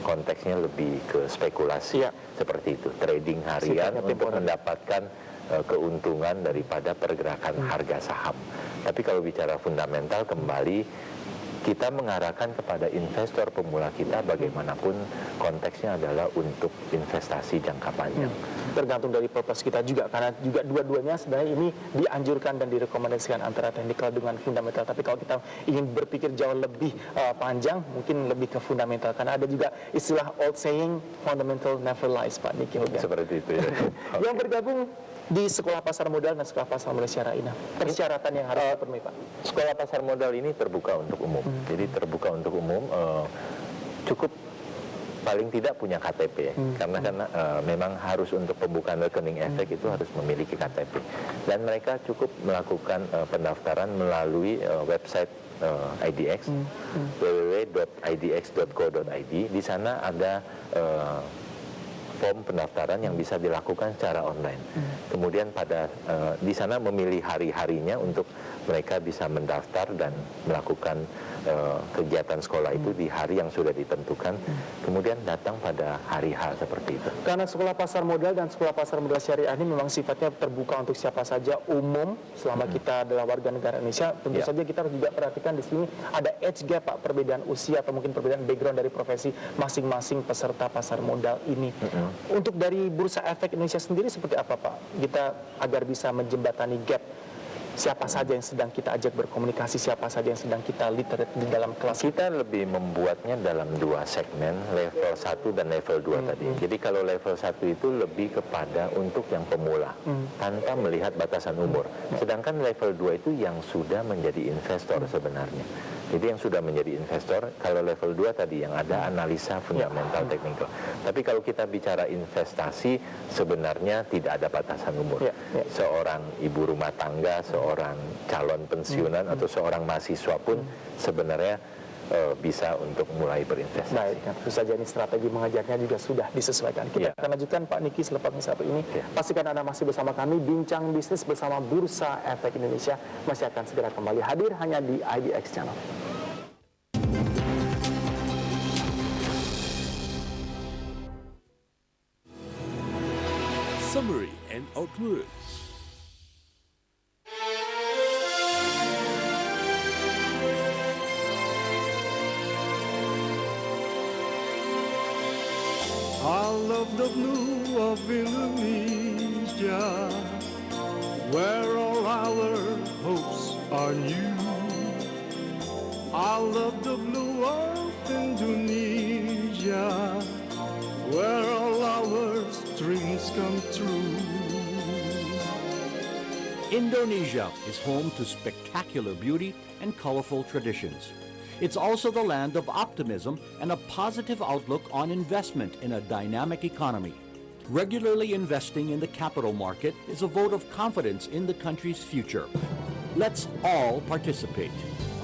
konteksnya lebih ke spekulasi, seperti itu, trading harian untuk mendapatkan keuntungan daripada pergerakan harga saham. Tapi kalau bicara fundamental, kembali kita mengarahkan kepada investor pemula kita, bagaimanapun konteksnya adalah untuk investasi jangka panjang. Tergantung dari purpose kita juga, karena juga dua-duanya sebenarnya ini dianjurkan dan direkomendasikan antara teknikal dengan fundamental. Tapi kalau kita ingin berpikir jauh lebih panjang, mungkin lebih ke fundamental, karena ada juga istilah old saying, fundamental never lies, Pak Niki Hogan. Seperti itu ya. Yang bergabung di sekolah pasar modal dan sekolah pasar modal syariah ini, persyaratan yang harus dipenuhi, Pak? Sekolah pasar modal ini terbuka untuk umum. Jadi terbuka untuk umum, cukup paling tidak punya KTP, karena memang harus untuk pembukaan rekening efek itu harus memiliki KTP, dan mereka cukup melakukan pendaftaran melalui website IDX, www.idx.co.id. Di sana ada form pendaftaran yang bisa dilakukan secara online. Kemudian di sana memilih hari-harinya untuk mereka bisa mendaftar dan melakukan kegiatan sekolah itu di hari yang sudah ditentukan, kemudian datang pada hari H seperti itu. Karena sekolah pasar modal dan sekolah pasar modal syariah ini memang sifatnya terbuka untuk siapa saja, umum, selama kita adalah warga negara Indonesia. Tentu saja kita harus juga perhatikan di sini ada age gap, Pak, perbedaan usia atau mungkin perbedaan background dari profesi masing-masing peserta pasar modal ini. Untuk dari Bursa Efek Indonesia sendiri seperti apa, Pak? Kita agar bisa menjembatani gap, siapa saja yang sedang kita ajak berkomunikasi, siapa saja yang sedang kita literate di dalam kelas. Kita lebih membuatnya dalam 2 segmen, level 1 dan level 2 tadi. Jadi kalau level 1 itu lebih kepada untuk yang pemula, tanpa melihat batasan umur. Sedangkan level 2 itu yang sudah menjadi investor sebenarnya. Jadi yang sudah menjadi investor, kalau level 2 tadi yang ada analisa fundamental teknikal. Tapi kalau kita bicara investasi, sebenarnya tidak ada batasan umur. Seorang ibu rumah tangga, seorang calon pensiunan, atau seorang mahasiswa pun sebenarnya bisa untuk mulai berinvestasi. Baik, tentu saja ini strategi mengajarnya juga sudah disesuaikan. Kita akan lanjutkan, Pak Niki, selepas satu ini. Pastikan Anda masih bersama kami, Bincang Bisnis bersama Bursa Efek Indonesia masih akan segera kembali hadir hanya di IDX Channel. Summary and outlook. I love the blue of Indonesia, where all our hopes are new. I love the blue of Indonesia, where all our dreams come true. Indonesia is home to spectacular beauty and colorful traditions. It's also the land of optimism and a positive outlook on investment in a dynamic economy. Regularly investing in the capital market is a vote of confidence in the country's future. Let's all participate.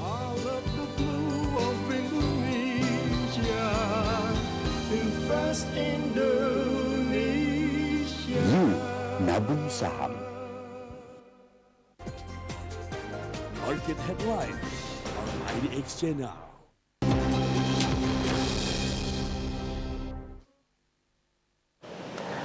I love the blue of Indonesia. Invest Indonesia. Nabung saham. Market Headline on IDX Channel.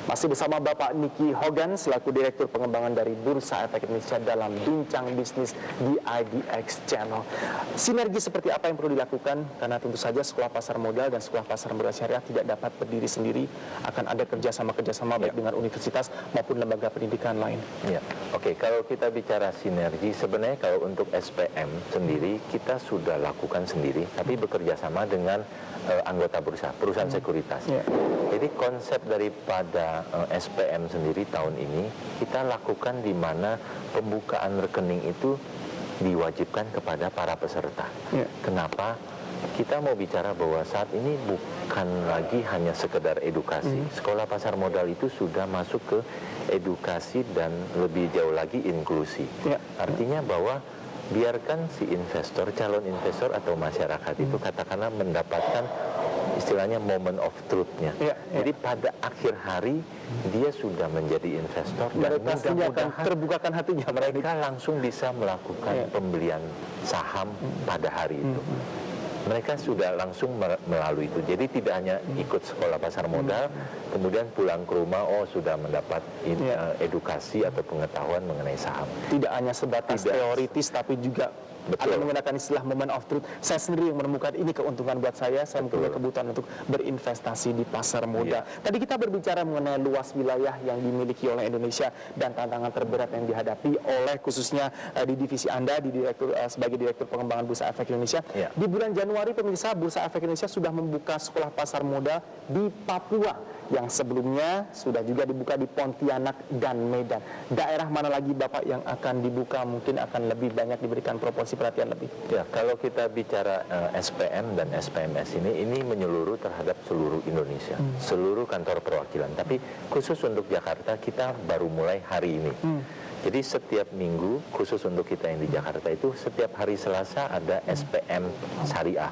Masih bersama Bapak Nicky Hogan selaku Direktur Pengembangan dari Bursa Efek Indonesia dalam Bincang Bisnis di IDX Channel. Sinergi seperti apa yang perlu dilakukan? Karena tentu saja sekolah pasar modal dan sekolah pasar modal syariah tidak dapat berdiri sendiri. Akan ada kerjasama baik dengan universitas maupun lembaga pendidikan lain. Ya, oke. Kalau kita bicara sinergi, sebenarnya kalau untuk SPM sendiri kita sudah lakukan sendiri, tapi bekerja sama dengan anggota bursa, perusahaan sekuritas. Jadi konsep daripada SPM sendiri tahun ini kita lakukan di mana pembukaan rekening itu diwajibkan kepada para peserta. Kenapa? Kita mau bicara bahwa saat ini bukan lagi hanya sekedar edukasi. Sekolah pasar modal itu sudah masuk ke edukasi dan lebih jauh lagi inklusi. Artinya bahwa biarkan si investor, calon investor atau masyarakat itu katakanlah mendapatkan istilahnya moment of truth-nya. Jadi pada akhir hari dia sudah menjadi investor dan mudah-mudahan terbukakan hatinya, mereka langsung bisa melakukan pembelian saham pada hari itu. Mereka sudah langsung melalui itu. Jadi tidak hanya ikut sekolah pasar modal, kemudian pulang ke rumah, sudah mendapat edukasi atau pengetahuan mengenai saham. Tidak hanya sebatas teoritis, tapi juga ada menggunakan istilah moment of truth. Saya sendiri yang menemukan ini keuntungan buat saya mempunyai kebutuhan untuk berinvestasi di pasar modal. Tadi kita berbicara mengenai luas wilayah yang dimiliki oleh Indonesia dan tantangan terberat yang dihadapi oleh khususnya di divisi Anda di sebagai Direktur Pengembangan Bursa Efek Indonesia. Di bulan Januari pemirsa, Bursa Efek Indonesia sudah membuka sekolah pasar modal di Papua yang sebelumnya sudah juga dibuka di Pontianak dan Medan. Daerah mana lagi Bapak yang akan dibuka mungkin akan lebih banyak diberikan proporsi perhatian lebih? Ya, kalau kita bicara SPM dan SPMS ini menyeluruh terhadap seluruh Indonesia, seluruh kantor perwakilan. Tapi khusus untuk Jakarta kita baru mulai hari ini. Jadi setiap minggu, khusus untuk kita yang di Jakarta itu, setiap hari Selasa ada SPM Syariah.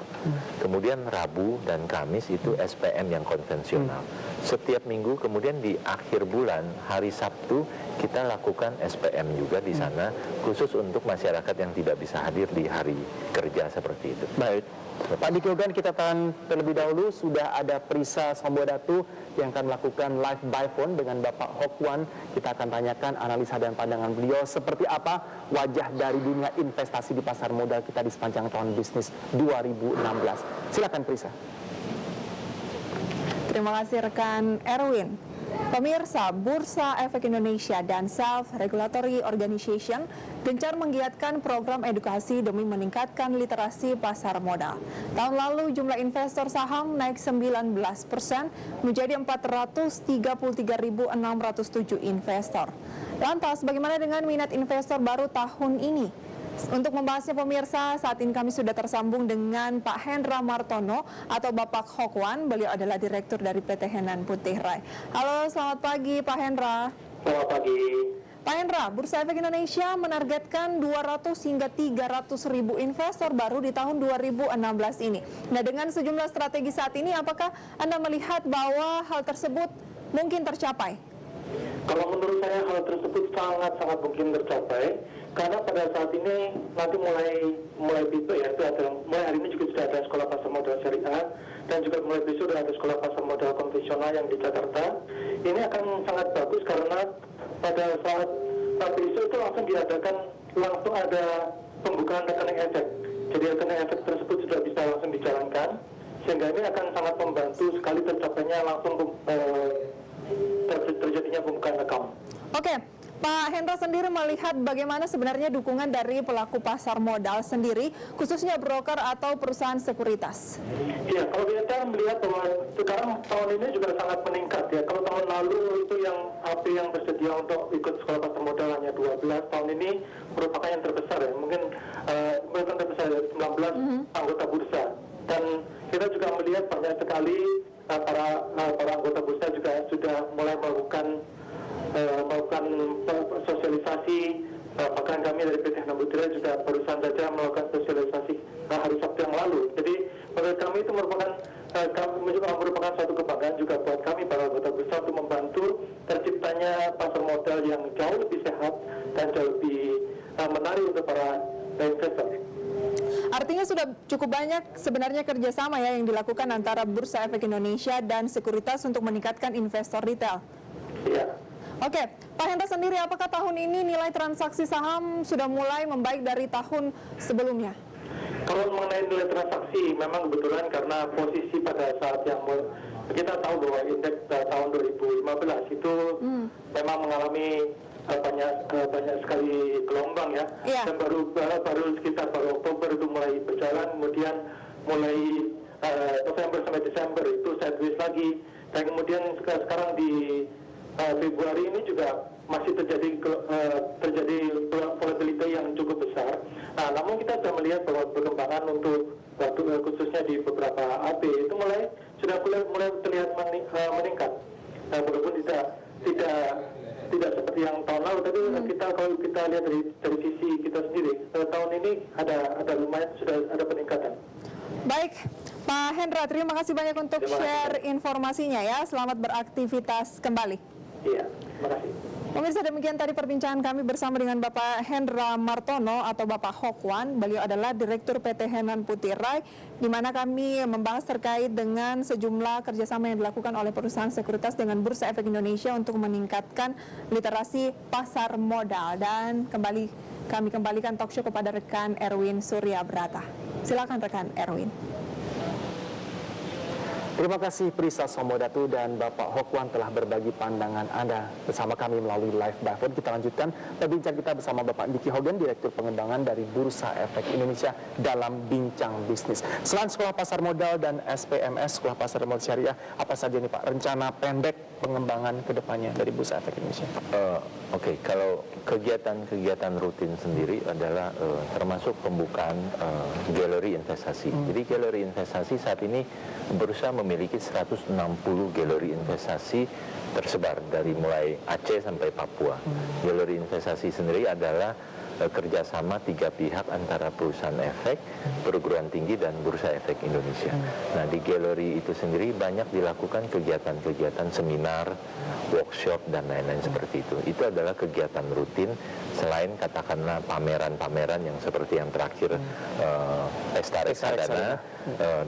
Kemudian Rabu dan Kamis itu SPM yang konvensional. Setiap minggu, kemudian di akhir bulan, hari Sabtu, kita lakukan SPM juga di sana, khusus untuk masyarakat yang tidak bisa hadir di hari kerja seperti itu. Baik. Pak Nicky Hogan, kita tahan terlebih dahulu. Sudah ada Prisa Sambodatu yang akan melakukan live by phone dengan Bapak Hokwan. Kita akan tanyakan analisa dan pandangan beliau seperti apa wajah dari dunia investasi di pasar modal kita di sepanjang tahun bisnis 2016. Silakan Prisa. Terima kasih rekan Erwin. Pemirsa, Bursa Efek Indonesia dan Self Regulatory Organization gencar menggiatkan program edukasi demi meningkatkan literasi pasar modal. Tahun lalu jumlah investor saham naik 19% menjadi 433.607 investor. Lantas, bagaimana dengan minat investor baru tahun ini? Untuk membahasnya pemirsa, saat ini kami sudah tersambung dengan Pak Hendra Martono atau Bapak Hokwan. Beliau adalah Direktur dari PT Henan Putih Rai. Halo, selamat pagi Pak Hendra. Selamat pagi. Pak Hendra, Bursa Efek Indonesia menargetkan 200 hingga 300 ribu investor baru di tahun 2016 ini. Nah, dengan sejumlah strategi saat ini, apakah Anda melihat bahwa hal tersebut mungkin tercapai? Kalau menurut saya hal tersebut sangat mungkin tercapai. Karena pada saat ini nanti mulai besok ya, mulai hari ini juga sudah ada sekolah pasar modal syariah dan juga mulai besok sudah ada sekolah pasar modal konvensional yang di Jakarta. Ini akan sangat bagus karena pada saat besok itu langsung ada pembukaan rekening efek. Jadi rekening efek tersebut sudah bisa langsung dijalankan, sehingga ini akan sangat membantu sekali tercapainya langsung terjadinya pembukaan account. Oke. Pak Hendra sendiri melihat bagaimana sebenarnya dukungan dari pelaku pasar modal sendiri, khususnya broker atau perusahaan sekuritas? Ya, kalau kita melihat bahwa sekarang tahun ini juga sangat meningkat ya. Kalau tahun lalu itu yang HP yang bersedia untuk ikut sekolah pasar modal hanya 12, tahun ini merupakan yang terbesar ya. Mungkin merupakan terbesar ya, 19 anggota bursa. Dan kita juga melihat banyak sekali para anggota bursa juga sudah mulai melakukan sosialisasi. Bahkan kami dari PT Hana Butira juga barusan saja melakukan sosialisasi hari Sabtu yang lalu. Jadi menurut kami itu merupakan suatu kebanggaan juga buat kami para anggota bursa untuk membantu terciptanya pasar modal yang jauh lebih sehat dan jauh lebih menarik untuk para investor. Artinya sudah cukup banyak sebenarnya kerjasama ya yang dilakukan antara Bursa Efek Indonesia dan Sekuritas untuk meningkatkan investor retail. Iya. Oke, Pak Hendra sendiri, apakah tahun ini nilai transaksi saham sudah mulai membaik dari tahun sebelumnya? Kalau mengenai nilai transaksi, memang kebetulan karena posisi pada saat yang kita tahu bahwa indeks tahun 2015 itu memang mengalami banyak sekali gelombang ya. Dan baru sekitar Oktober itu mulai berjalan, kemudian mulai November sampai Desember itu sideways lagi, dan kemudian sekarang di Februari ini juga masih terjadi volatility yang cukup besar. Namun kita sudah melihat bahwa perkembangan untuk khususnya di beberapa AP itu sudah mulai terlihat meningkat. Walaupun tidak seperti yang tahun lalu, tapi kalau kita lihat dari sisi kita sendiri, tahun ini ada lumayan sudah ada peningkatan. Baik, Pak Hendra, terima kasih banyak untuk share informasinya ya. Selamat beraktivitas kembali. Iya, terima kasih. Pemirsa, demikian tadi perbincangan kami bersama dengan Bapak Hendra Martono atau Bapak Hokwan. Beliau adalah Direktur PT Henan Putirai, di mana kami membahas terkait dengan sejumlah kerjasama yang dilakukan oleh perusahaan sekuritas dengan Bursa Efek Indonesia untuk meningkatkan literasi pasar modal. Dan kami kembalikan talkshow kepada rekan Erwin Surya Brata. Silakan rekan Erwin. Terima kasih Prisa Somodatu dan Bapak Hokwan telah berbagi pandangan Anda bersama kami melalui live by phone. Kita lanjutkan perbincangan kita bersama Bapak Diki Hogan, Direktur Pengembangan dari Bursa Efek Indonesia dalam Bincang Bisnis. Selain Sekolah Pasar Modal dan SPMS, Sekolah Pasar Modal Syariah, apa saja nih Pak rencana pendek pengembangan ke depannya dari Bursa Efek Indonesia? Oke, kalau kegiatan rutin sendiri adalah termasuk pembukaan galeri investasi. Jadi galeri investasi saat ini Bursa memiliki 160 galeri investasi tersebar dari mulai Aceh sampai Papua. Galeri investasi sendiri adalah kerjasama 3 pihak antara perusahaan efek, perguruan tinggi, dan Bursa Efek Indonesia. Nah, di galeri itu sendiri banyak dilakukan kegiatan-kegiatan seminar, workshop, dan lain-lain seperti itu. Itu adalah kegiatan rutin selain katakanlah pameran-pameran yang seperti yang terakhir Pesta Reksadana.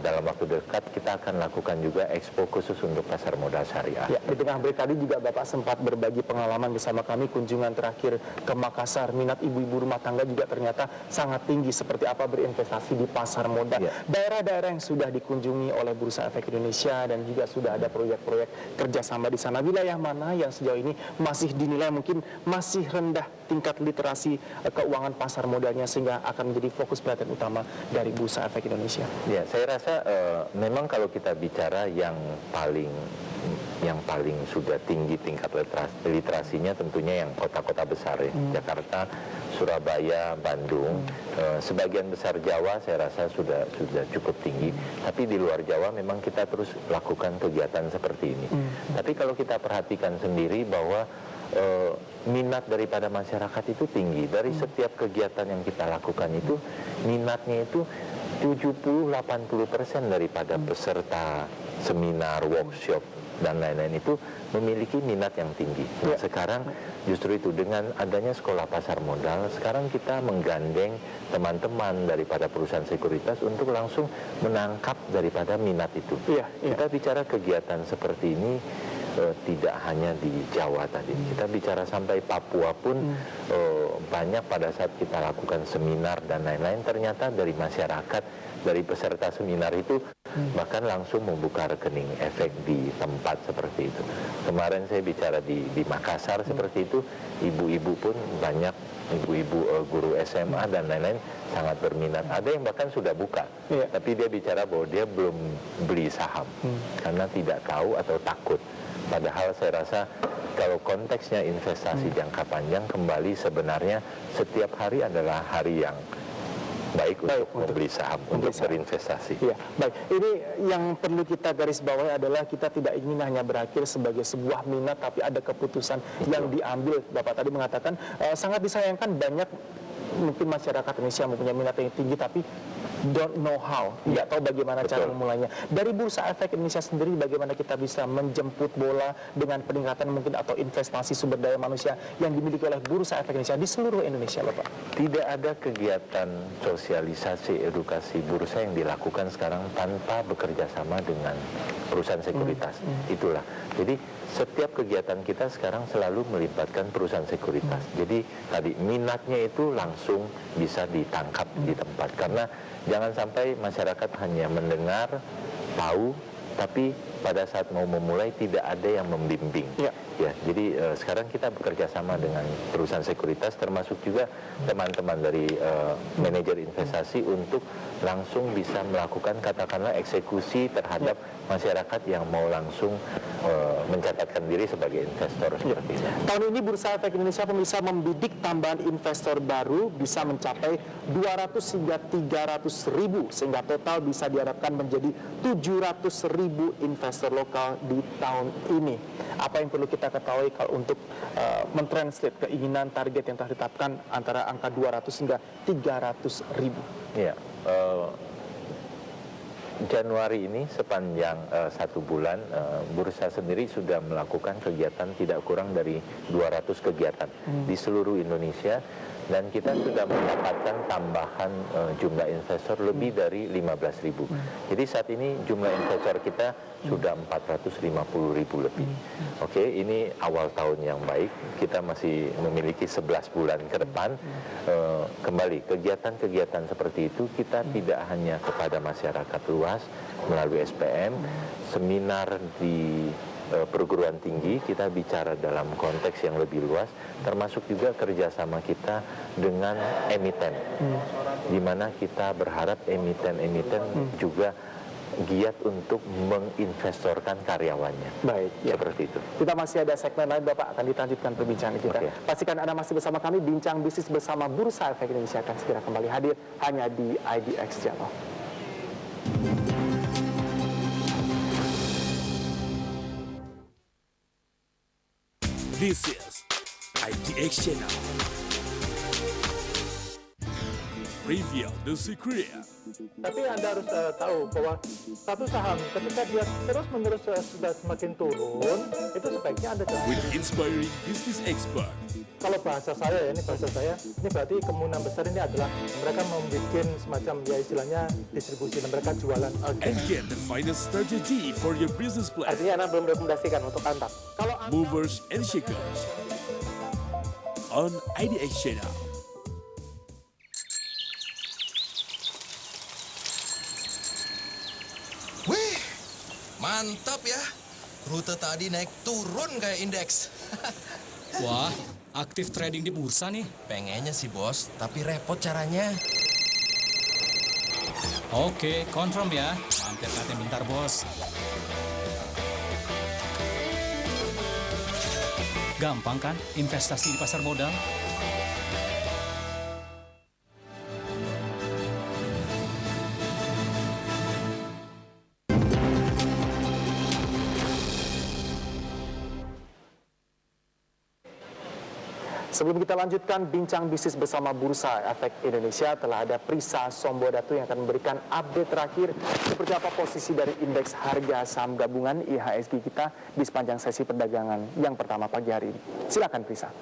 Dalam waktu dekat kita akan lakukan juga expo khusus untuk pasar modal syariah. Ya, di tengah break tadi juga Bapak sempat berbagi pengalaman bersama kami kunjungan terakhir ke Makassar. Minat ibu-ibu rumah tangga juga ternyata sangat tinggi, seperti apa berinvestasi di pasar modal. Daerah-daerah yang sudah dikunjungi oleh Bursa Efek Indonesia dan juga sudah ada proyek-proyek kerjasama di sana. Wilayah mana yang sejauh ini masih dinilai mungkin masih rendah tingkat literasi keuangan pasar modalnya sehingga akan menjadi fokus perhatian utama dari Bursa Efek Indonesia? Ya, saya rasa memang kalau kita bicara yang paling sudah tinggi tingkat literasinya tentunya yang kota-kota besar ya, Jakarta, Surabaya, Bandung, sebagian besar Jawa saya rasa sudah cukup tinggi. Tapi di luar Jawa memang kita terus lakukan kegiatan seperti ini. Tapi kalau kita perhatikan sendiri bahwa minat daripada masyarakat itu tinggi. Dari setiap kegiatan yang kita lakukan itu minatnya itu 70-80% daripada peserta seminar, workshop, dan lain-lain itu memiliki minat yang tinggi. Nah, sekarang justru itu dengan adanya sekolah pasar modal, sekarang kita menggandeng teman-teman daripada perusahaan sekuritas untuk langsung menangkap daripada minat itu. Kita bicara kegiatan seperti ini tidak hanya di Jawa tadi, kita bicara sampai Papua pun banyak pada saat kita lakukan seminar dan lain-lain, ternyata dari masyarakat, dari peserta seminar itu bahkan langsung membuka rekening efek di tempat seperti itu. Kemarin saya bicara di Makassar seperti itu, ibu-ibu pun banyak, ibu-ibu guru SMA dan lain-lain sangat berminat. Ada yang bahkan sudah buka, tapi dia bicara bahwa dia belum beli saham karena tidak tahu atau takut. Padahal saya rasa kalau konteksnya investasi jangka panjang, kembali sebenarnya setiap hari adalah hari yang baik untuk membeli saham, untuk berinvestasi. Iya, baik. Ini yang perlu kita garis bawahi adalah kita tidak ingin hanya berakhir sebagai sebuah minat, tapi ada keputusan yang diambil. Bapak tadi mengatakan sangat disayangkan banyak mungkin masyarakat Indonesia mempunyai minat yang tinggi, tapi don't know how, tidak tahu bagaimana cara memulainya. Dari Bursa Efek Indonesia sendiri, bagaimana kita bisa menjemput bola dengan peningkatan mungkin atau investasi sumber daya manusia yang dimiliki oleh Bursa Efek Indonesia di seluruh Indonesia, Bapak? Tidak ada kegiatan sosialisasi edukasi bursa yang dilakukan sekarang tanpa bekerja sama dengan perusahaan sekuritas. Itulah. Jadi setiap kegiatan kita sekarang selalu melibatkan perusahaan sekuritas. Jadi tadi minatnya itu langsung bisa ditangkap di tempat. Karena jangan sampai masyarakat hanya mendengar, tahu, tapi pada saat mau memulai tidak ada yang membimbing. Ya, jadi sekarang kita bekerja sama dengan perusahaan sekuritas, termasuk juga teman-teman dari manajer investasi untuk langsung bisa melakukan katakanlah eksekusi terhadap masyarakat yang mau langsung mencatatkan diri sebagai investor seperti itu. Tahun ini Bursa Efek Indonesia pemirsa membidik tambahan investor baru bisa mencapai 200 hingga 300 ribu, sehingga total bisa diharapkan menjadi 700 ribu investor lokal di tahun ini. Apa yang perlu kita ketahui kalau untuk mentranslate keinginan target yang telah ditetapkan antara angka 200 hingga 300 ribu? Ya, Januari ini sepanjang 1 bulan bursa sendiri sudah melakukan kegiatan tidak kurang dari 200 kegiatan di seluruh Indonesia, dan kita sudah mendapatkan tambahan jumlah investor lebih dari 15.000. Jadi saat ini jumlah investor kita sudah 450.000 lebih. Oke, ini awal tahun yang baik. Kita masih memiliki 11 bulan ke depan. Kembali, kegiatan-kegiatan seperti itu kita tidak hanya kepada masyarakat luas melalui SPM, seminar di perguruan tinggi, kita bicara dalam konteks yang lebih luas, termasuk juga kerjasama kita dengan emiten, di mana kita berharap emiten-emiten juga giat untuk menginvestorkan karyawannya. Baik, seperti itu. Kita masih ada segmen lain, Bapak, akan dilanjutkan perbincangan kita. Pastikan Anda masih bersama kami, Bincang Bisnis bersama Bursa Efek Indonesia akan segera kembali hadir hanya di IDX Channel. This is IDX Channel. Reveal the secret. Tapi Anda harus tahu bahwa satu saham ketika dia terus-menerus sudah semakin turun, itu sebaiknya Anda cari. With inspiring business expert. Kalau bahasa saya, ini berarti kemungkinan besar ini adalah mereka membuat semacam ya istilahnya distribusi, dan mereka jualan. And get the finest strategy for your business plan. Artinya Anda belum rekomendasikan untuk Anda. Kalau Movers and Shakers on IDX Channel. Wih, mantap ya. Rute tadi naik turun kayak indeks. Wah, aktif trading di bursa nih. Pengennya sih bos, tapi repot caranya. Oke, confirm ya. Mampir ke ATM bentar bos. Gampang kan investasi di pasar modal? Sebelum kita lanjutkan bincang bisnis bersama Bursa Efek Indonesia, telah ada Prisa Sombodatu yang akan memberikan update terakhir seperti apa posisi dari indeks harga saham gabungan IHSG kita di sepanjang sesi perdagangan yang pertama pagi hari ini. Silakan Prisa.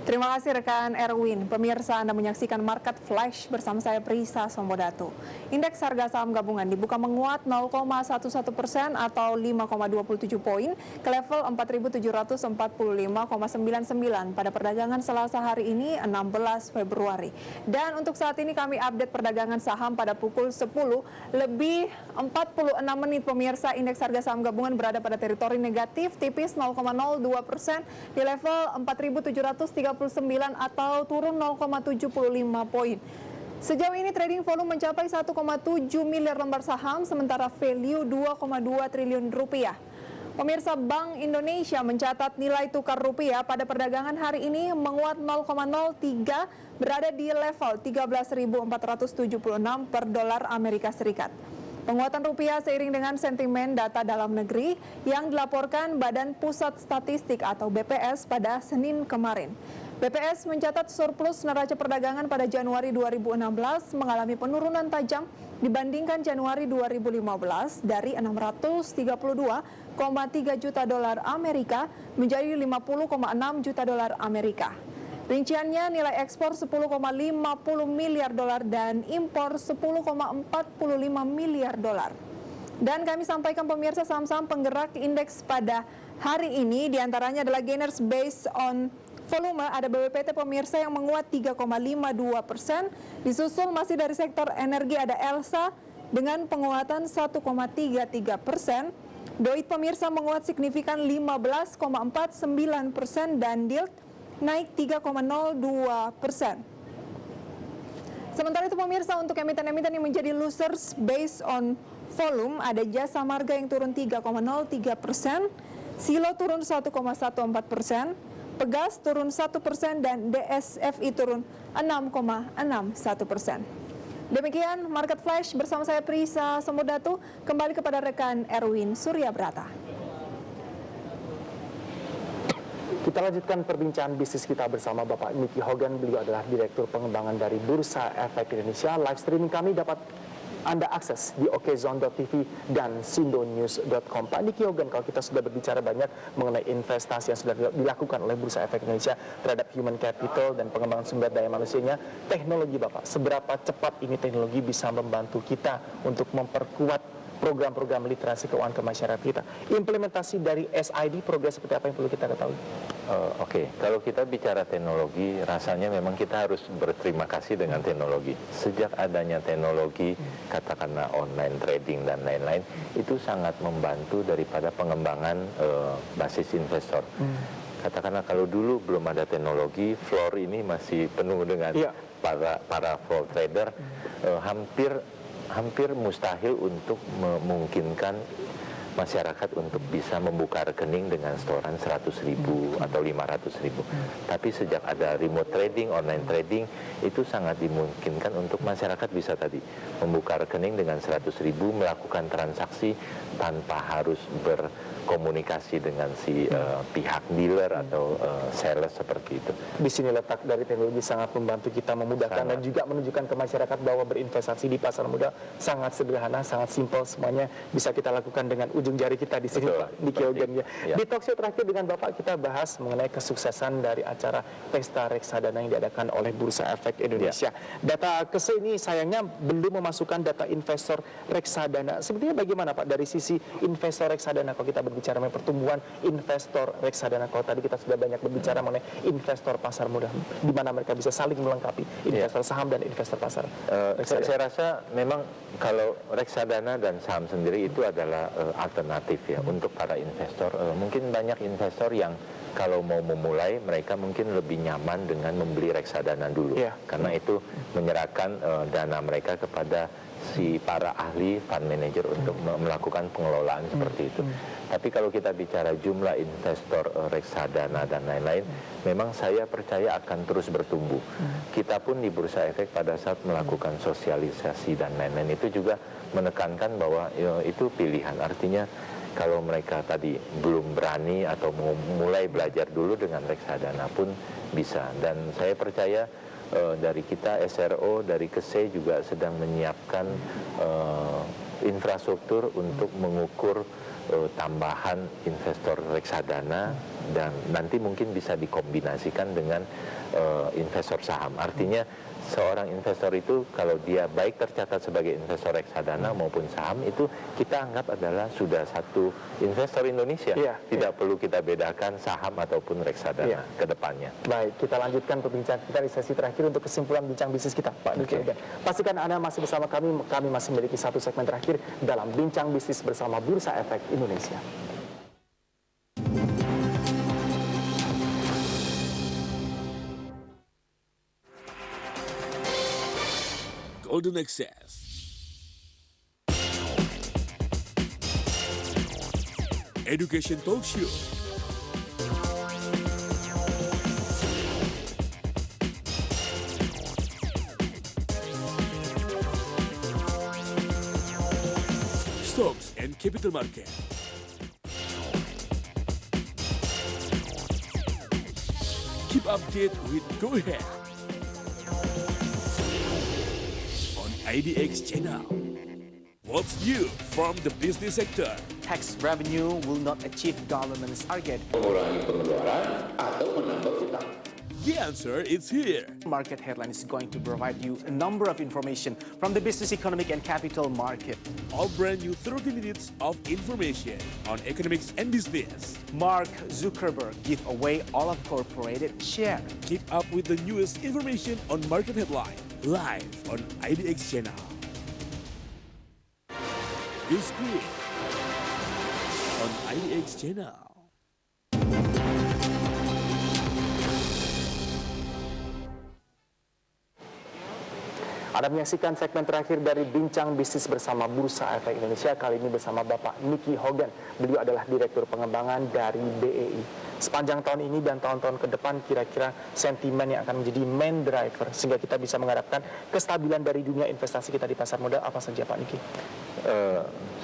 Terima kasih rekan Erwin. Pemirsa, Anda menyaksikan Market Flash bersama saya Prisa Sombodatu. Indeks harga saham gabungan dibuka menguat 0,11% atau 5,27 poin ke level 4.745,99 pada perdagangan Selasa hari ini 16 Februari. Dan untuk saat ini kami update perdagangan saham pada pukul 10 lebih 46 menit. Pemirsa, indeks harga saham gabungan berada pada teritori negatif tipis 0,02% di level 4.739 atau turun 0,75 poin. Sejauh ini trading volume mencapai 1,7 miliar lembar saham, sementara value 2,2 triliun rupiah. Pemirsa, Bank Indonesia mencatat nilai tukar rupiah pada perdagangan hari ini menguat 0,03 berada di level 13.476 per dolar Amerika Serikat. Penguatan rupiah seiring dengan sentimen data dalam negeri yang dilaporkan Badan Pusat Statistik atau BPS pada Senin kemarin. BPS mencatat surplus neraca perdagangan pada Januari 2016 mengalami penurunan tajam dibandingkan Januari 2015 dari 632,3 juta dolar Amerika menjadi 50,6 juta dolar Amerika. Rinciannya nilai ekspor 10,50 miliar dolar dan impor 10,45 miliar dolar. Dan kami sampaikan pemirsa saham-saham penggerak indeks pada hari ini diantaranya adalah gainers based on volume, ada BBPT pemirsa yang menguat 3,52%, disusul masih dari sektor energi ada Elsa dengan penguatan 1,33%, Doit pemirsa menguat signifikan 15,49% dan Dilt naik 3,02%. Sementara itu pemirsa, untuk emiten-emiten yang menjadi losers based on volume ada Jasa Marga yang turun 3,03%, Silo turun 1,14%, Pegas turun 1% dan DSFI turun 6,61%. Demikian Market Flash bersama saya Prisa Semudatu, kembali kepada rekan Erwin Suryabrata. Kita lanjutkan perbincangan bisnis kita bersama Bapak Nicky Hogan. Beliau adalah Direktur Pengembangan dari Bursa Efek Indonesia. Live streaming kami dapat Anda akses di okezone.tv dan sindonews.com. Pak Nicky Hogan, kalau kita sudah berbicara banyak mengenai investasi yang sudah dilakukan oleh Bursa Efek Indonesia terhadap human capital dan pengembangan sumber daya manusianya, teknologi Bapak, seberapa cepat ini teknologi bisa membantu kita untuk memperkuat program-program literasi keuangan ke masyarakat kita? Implementasi dari SID, progres seperti apa yang perlu kita ketahui? Oke, kalau kita bicara teknologi, rasanya memang kita harus berterima kasih dengan teknologi. Sejak adanya teknologi, katakanlah online trading dan lain-lain, itu sangat membantu daripada pengembangan basis investor. Katakanlah kalau dulu belum ada teknologi, floor ini masih penuh dengan para floor trader, hampir mustahil untuk memungkinkan masyarakat untuk bisa membuka rekening dengan setoran 100.000 atau 500.000. Tapi sejak ada remote trading, online trading, itu sangat dimungkinkan untuk masyarakat bisa tadi membuka rekening dengan 100.000, melakukan transaksi tanpa harus berkomunikasi dengan si pihak dealer atau sales seperti itu. Di sini letak dari teknologi sangat membantu kita memudahkan dan juga menunjukkan ke masyarakat bahwa berinvestasi di pasar modal sangat sederhana, sangat simpel, semuanya bisa kita lakukan dengan ujung jari kita di sini, Pak Nicky Hogan. Di talkshow terakhir dengan Bapak kita bahas mengenai kesuksesan dari acara Pesta Reksadana yang diadakan oleh Bursa Efek Indonesia. Data KSE ini sayangnya belum memasukkan data investor reksadana. Sebenarnya bagaimana Pak dari sisi investor reksadana kalau kita berbicara mengenai pertumbuhan investor reksadana? Kalau tadi kita sudah banyak berbicara mengenai investor pasar modal, di mana mereka bisa saling melengkapi investor saham dan investor pasar. Saya rasa memang kalau reksadana dan saham sendiri itu adalah alternatif ya untuk para investor. Mungkin banyak investor yang kalau mau memulai mereka mungkin lebih nyaman dengan membeli reksadana dulu, karena itu menyerahkan dana mereka kepada si para ahli fund manager untuk melakukan pengelolaan seperti itu. Tapi kalau kita bicara jumlah investor reksadana dan lain-lain, memang saya percaya akan terus bertumbuh. Kita pun di Bursa Efek pada saat melakukan sosialisasi dan lain-lain itu juga menekankan bahwa itu pilihan. Artinya kalau mereka tadi belum berani atau mau mulai belajar dulu dengan reksadana pun bisa. Dan saya percaya dari kita SRO, dari KSE juga sedang menyiapkan infrastruktur untuk mengukur tambahan investor reksadana dan nanti mungkin bisa dikombinasikan dengan investor saham. Artinya seorang investor itu kalau dia baik tercatat sebagai investor reksadana maupun saham, itu kita anggap adalah sudah satu investor Indonesia. Tidak perlu kita bedakan saham ataupun reksadana ke depannya. Baik, kita lanjutkan perbincangan kita di sesi terakhir untuk kesimpulan bincang bisnis kita, Pak Nicky Hogan. Pastikan Anda masih bersama kami masih memiliki satu segmen terakhir dalam bincang bisnis bersama Bursa Efek Indonesia. Golden Access. Education Talk Show. Stocks and Capital Market. Keep update with Go Ahead on IDX channel. What's new from the business sector? Tax revenue will not achieve government's target. Mengurangi pengeluaran atau menambah utang. The answer is here. Market Headline is going to provide you a number of information from the business, economic, and capital market. All brand new 30 minutes of information on economics and business. Mark Zuckerberg give away all of corporate share. Keep up with the newest information on Market Headline live on IDX channel. This week on IDX channel. Anda menyaksikan segmen terakhir dari Bincang Bisnis bersama Bursa Efek Indonesia. Kali ini bersama Bapak Nicky Hogan. Beliau adalah Direktur Pengembangan dari BEI. Sepanjang tahun ini dan tahun-tahun ke depan kira-kira sentimen yang akan menjadi main driver sehingga kita bisa mengharapkan kestabilan dari dunia investasi kita di pasar modal apa saja Pak Nicky?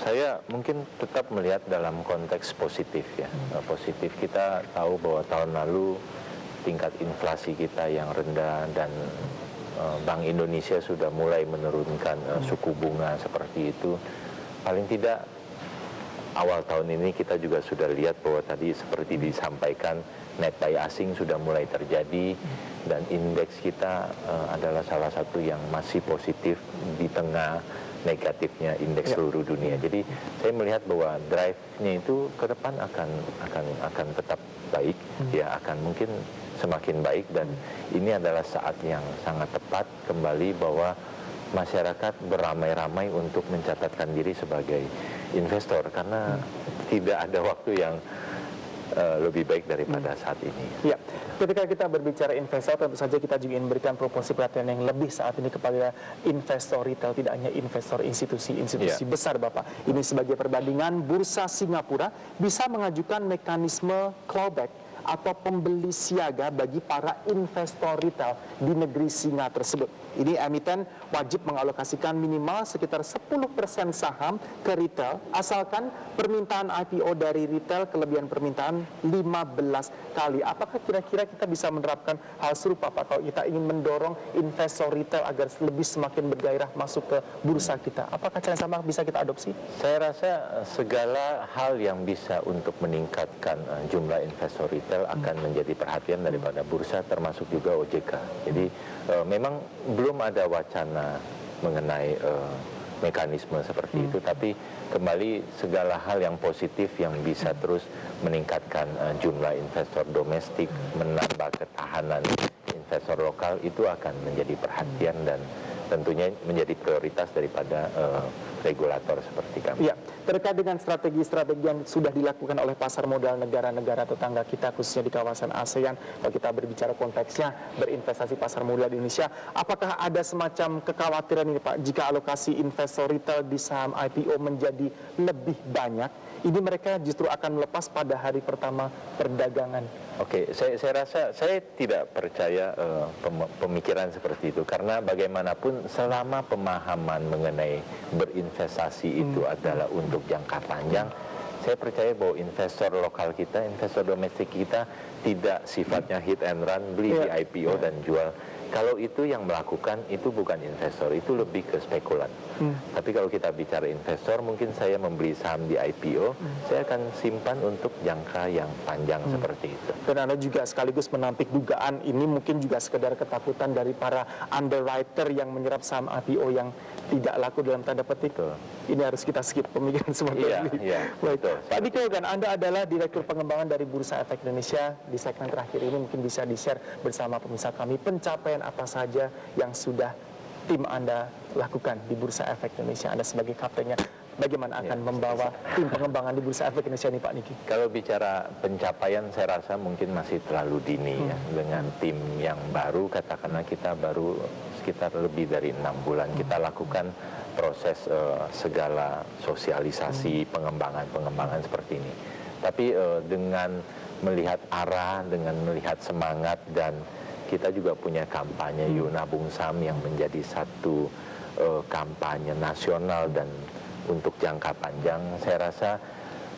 Saya mungkin tetap melihat dalam konteks positif ya. Positif, kita tahu bahwa tahun lalu tingkat inflasi kita yang rendah dan Bank Indonesia sudah mulai menurunkan suku bunga seperti itu. Paling tidak awal tahun ini kita juga sudah lihat bahwa tadi seperti disampaikan net buy asing sudah mulai terjadi dan indeks kita adalah salah satu yang masih positif di tengah negatifnya indeks seluruh dunia. Jadi saya melihat bahwa drive-nya itu ke depan akan tetap baik, ya akan mungkin semakin baik dan ini adalah saat yang sangat tepat kembali bahwa masyarakat beramai-ramai untuk mencatatkan diri sebagai investor karena tidak ada waktu yang lebih baik daripada saat ini. Ya, ketika kita berbicara investor, tentu saja kita juga ingin memberikan proporsi perhatian yang lebih saat ini kepada investor retail, tidak hanya investor institusi besar, Bapak. Ini sebagai perbandingan, Bursa Singapura bisa mengajukan mekanisme clawback atau pembeli siaga bagi para investor retail di negeri Singa tersebut. Ini emiten wajib mengalokasikan minimal sekitar 10% saham ke retail, asalkan permintaan IPO dari retail kelebihan permintaan 15 kali. Apakah kira-kira kita bisa menerapkan hal serupa Pak kalau kita ingin mendorong investor retail agar lebih semakin bergairah masuk ke bursa kita? Apakah cara sama bisa kita adopsi? Saya rasa segala hal yang bisa untuk meningkatkan jumlah investor retail akan menjadi perhatian daripada bursa termasuk juga OJK. Jadi memang belum ada wacana mengenai mekanisme seperti itu, tapi kembali segala hal yang positif yang bisa terus meningkatkan jumlah investor domestik, menambah ketahanan investor lokal itu akan menjadi perhatian dan tentunya menjadi prioritas daripada regulator seperti kami. Ya, terkait dengan strategi-strategi yang sudah dilakukan oleh pasar modal negara-negara tetangga kita khususnya di kawasan ASEAN, kalau kita berbicara konteksnya berinvestasi pasar modal di Indonesia, apakah ada semacam kekhawatiran ini Pak jika alokasi investor retail di saham IPO menjadi lebih banyak? Ini mereka justru akan melepas pada hari pertama perdagangan. Oke, saya rasa saya tidak percaya pemikiran seperti itu karena bagaimanapun selama pemahaman mengenai berinvestasi itu adalah untuk jangka panjang, saya percaya bahwa investor lokal kita, investor domestik kita tidak sifatnya hit and run, beli di IPO dan jual. Kalau itu yang melakukan, itu bukan investor, itu lebih ke spekulan. Tapi kalau kita bicara investor, mungkin saya membeli saham di IPO, saya akan simpan untuk jangka yang panjang seperti itu. Dan Anda juga sekaligus menampik dugaan ini mungkin juga sekedar ketakutan dari para underwriter yang menyerap saham IPO yang tidak laku dalam tanda petik. Ini harus kita skip pemikiran seperti ini. Baik. Pak Nicky Hogan, Anda adalah Direktur Pengembangan dari Bursa Efek Indonesia. Di segmen terakhir ini mungkin bisa di-share bersama pemirsa kami pencapaian apa saja yang sudah tim Anda lakukan di Bursa Efek Indonesia. Anda sebagai kaptennya, bagaimana akan membawa tim pengembangan di Bursa Efek Indonesia ini Pak Nicky? Kalau bicara pencapaian, saya rasa mungkin masih terlalu dini ya. Dengan tim yang baru, katakanlah kita baru sekitar lebih dari 6 bulan. Kita lakukan proses segala sosialisasi, pengembangan seperti ini. Tapi dengan melihat arah, dengan melihat semangat, dan kita juga punya kampanye Yuk Nabung Saham yang menjadi satu kampanye nasional dan untuk jangka panjang. Saya rasa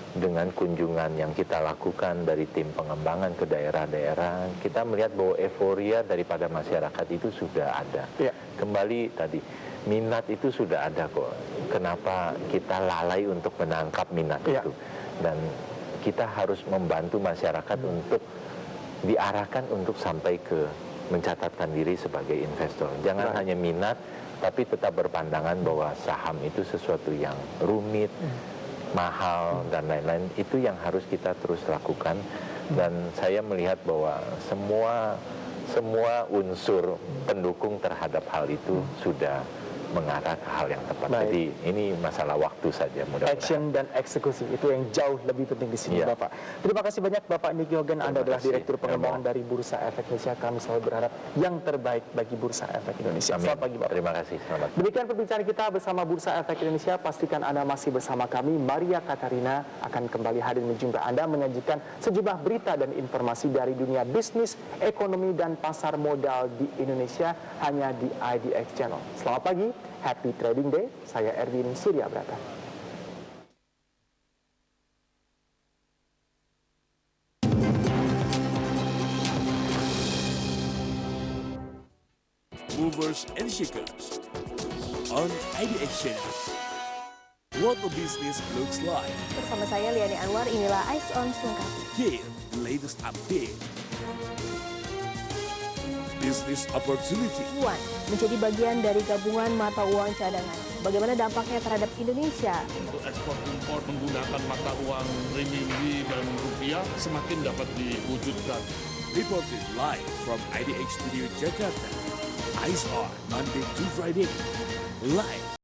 dengan kunjungan yang kita lakukan dari tim pengembangan ke daerah-daerah, kita melihat bahwa euforia daripada masyarakat itu sudah ada. Kembali tadi, minat itu sudah ada kok. Kenapa kita lalai untuk menangkap minat itu? Dan kita harus membantu masyarakat untuk diarahkan untuk sampai ke mencatatkan diri sebagai investor. Jangan hanya minat, tapi tetap berpandangan bahwa saham itu sesuatu yang rumit, mahal, dan lain-lain. Itu yang harus kita terus lakukan. Dan saya melihat bahwa semua unsur pendukung terhadap hal itu sudah mengarah ke hal yang tepat. Jadi ini masalah waktu saja, mudah-mudahan. Action dan eksekusi itu yang jauh lebih penting di sini, Bapak. Terima kasih banyak Bapak Niki Hogan. Anda adalah Direktur Pengembangan dari Bursa Efek Indonesia. Kami selalu berharap yang terbaik bagi Bursa Efek Indonesia. Amin. Selamat pagi, Bapak. Terima kasih. Selamat. Demikian perbincangan kita bersama Bursa Efek Indonesia. Pastikan Anda masih bersama kami. Maria Katarina akan kembali hadir menjumpa Anda, menyajikan sejumlah berita dan informasi dari dunia bisnis, ekonomi, dan pasar modal di Indonesia hanya di IDX Channel. Selamat pagi. Happy Trading Day, saya Erwin Suryabrata. Movers and Shakers on IDX Channel. What a business looks like. Bersama saya Liani Anwar, inilah Eyes on Sungkapi. Here, the latest update. Business opportunity. Yuan menjadi bagian dari gabungan mata uang cadangan. Bagaimana dampaknya terhadap Indonesia? Untuk ekspor impor menggunakan mata uang renminbi dan rupiah semakin dapat diwujudkan. Reported live from IDX Studio Jakarta. Eyes on Monday to Friday. Live